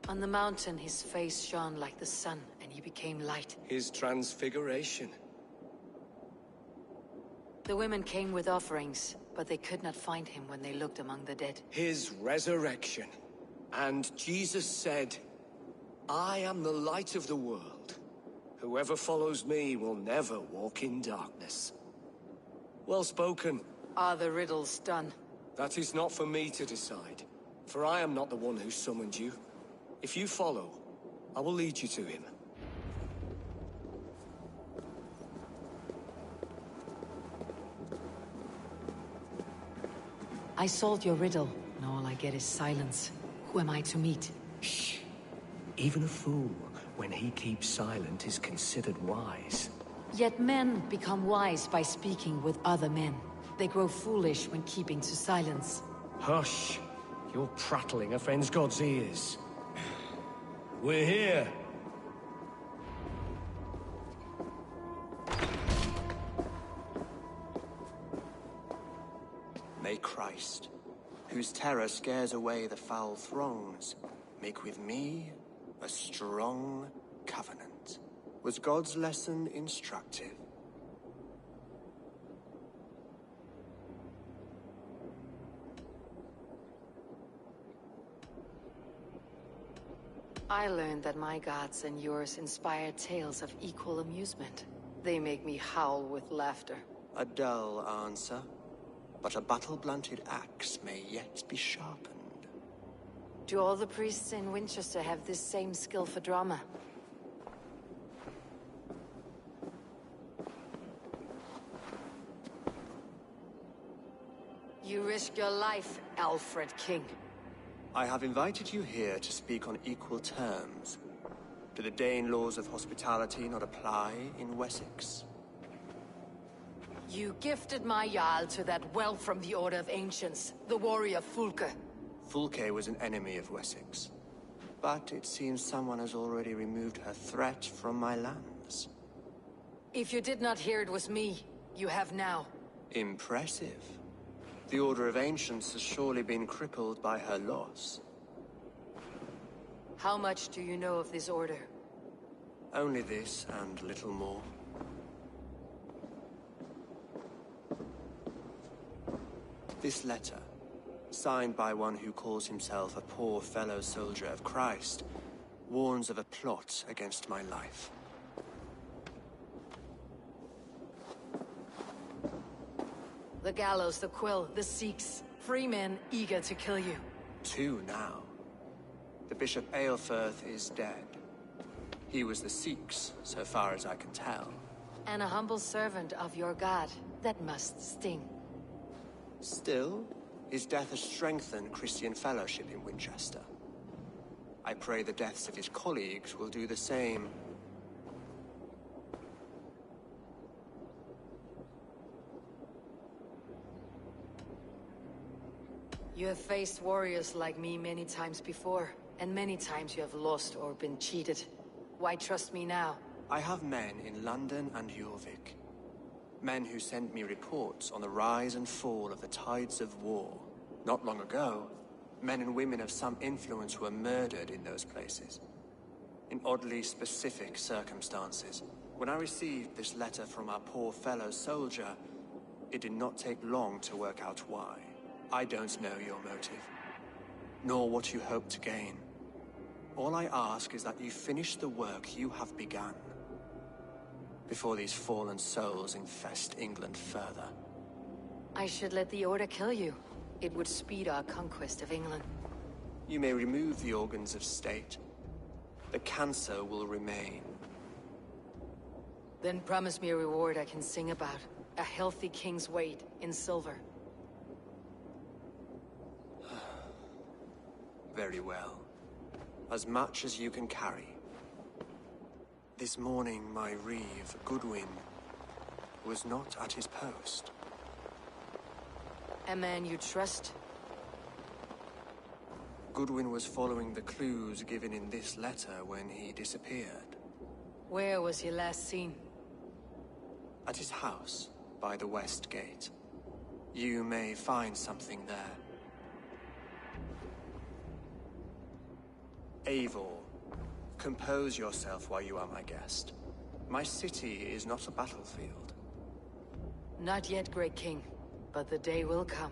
On the mountain his face shone like the sun, and he became light. His transfiguration. The women came with offerings, but they could not find him when they looked among the dead. His resurrection. And Jesus said, I am the light of the world. Whoever follows me will never walk in darkness. Well spoken. Are the riddles done? That is not for me to decide, for I am not the one who summoned you. If you follow, I will lead you to him. I solved your riddle, and all I get is silence. Who am I to meet? Shh. Even a fool, when he keeps silent, is considered wise. Yet men become wise by speaking with other men. They grow foolish when keeping to silence. Hush! Your prattling offends God's ears. We're here. May Christ, whose terror scares away the foul throngs, make with me a strong covenant. Was God's lesson instructive? I learned that my gods and yours inspire tales of equal amusement. They make me howl with laughter. A dull answer, but a battle-blunted axe may yet be sharpened. Do all the priests in Winchester have this same skill for drama? You risk your life, Alfred King. I have invited you here to speak on equal terms. Do the Dane laws of hospitality not apply in Wessex? You gifted my Jarl to that well from the Order of Ancients, the warrior Fulke. Fulke was an enemy of Wessex. But it seems someone has already removed her threat from my lands. If you did not hear it was me, you have now. Impressive. The Order of Ancients has surely been crippled by her loss. How much do you know of this order? Only this and little more. This letter, signed by one who calls himself a poor fellow soldier of Christ, warns of a plot against my life. The gallows, the quill, the Sikhs. Free men eager to kill you. 2 now. The Bishop Aelfirth is dead. He was the Sikhs, so far as I can tell. And a humble servant of your god. That must sting. Still, his death has strengthened Christian fellowship in Winchester. I pray the deaths of his colleagues will do the same. You have faced warriors like me many times before, and many times you have lost or been cheated. Why trust me now? I have men in London and Jorvik. Men who send me reports on the rise and fall of the tides of war. Not long ago, men and women of some influence were murdered in those places. In oddly specific circumstances. When I received this letter from our poor fellow soldier, it did not take long to work out why. I don't know your motive, nor what you hope to gain. All I ask is that you finish the work you have begun, before these fallen souls infest England further. I should let the Order kill you. It would speed our conquest of England. You may remove the organs of state. The cancer will remain. Then promise me a reward I can sing about. A healthy king's weight in silver. Very well. As much as you can carry. This morning, my reeve, Goodwin, was not at his post. A man you trust? Goodwin was following the clues given in this letter when he disappeared. Where was he last seen? At his house, by the west gate. You may find something there. Eivor, compose yourself while you are my guest. My city is not a battlefield. Not yet, Great King, but the day will come.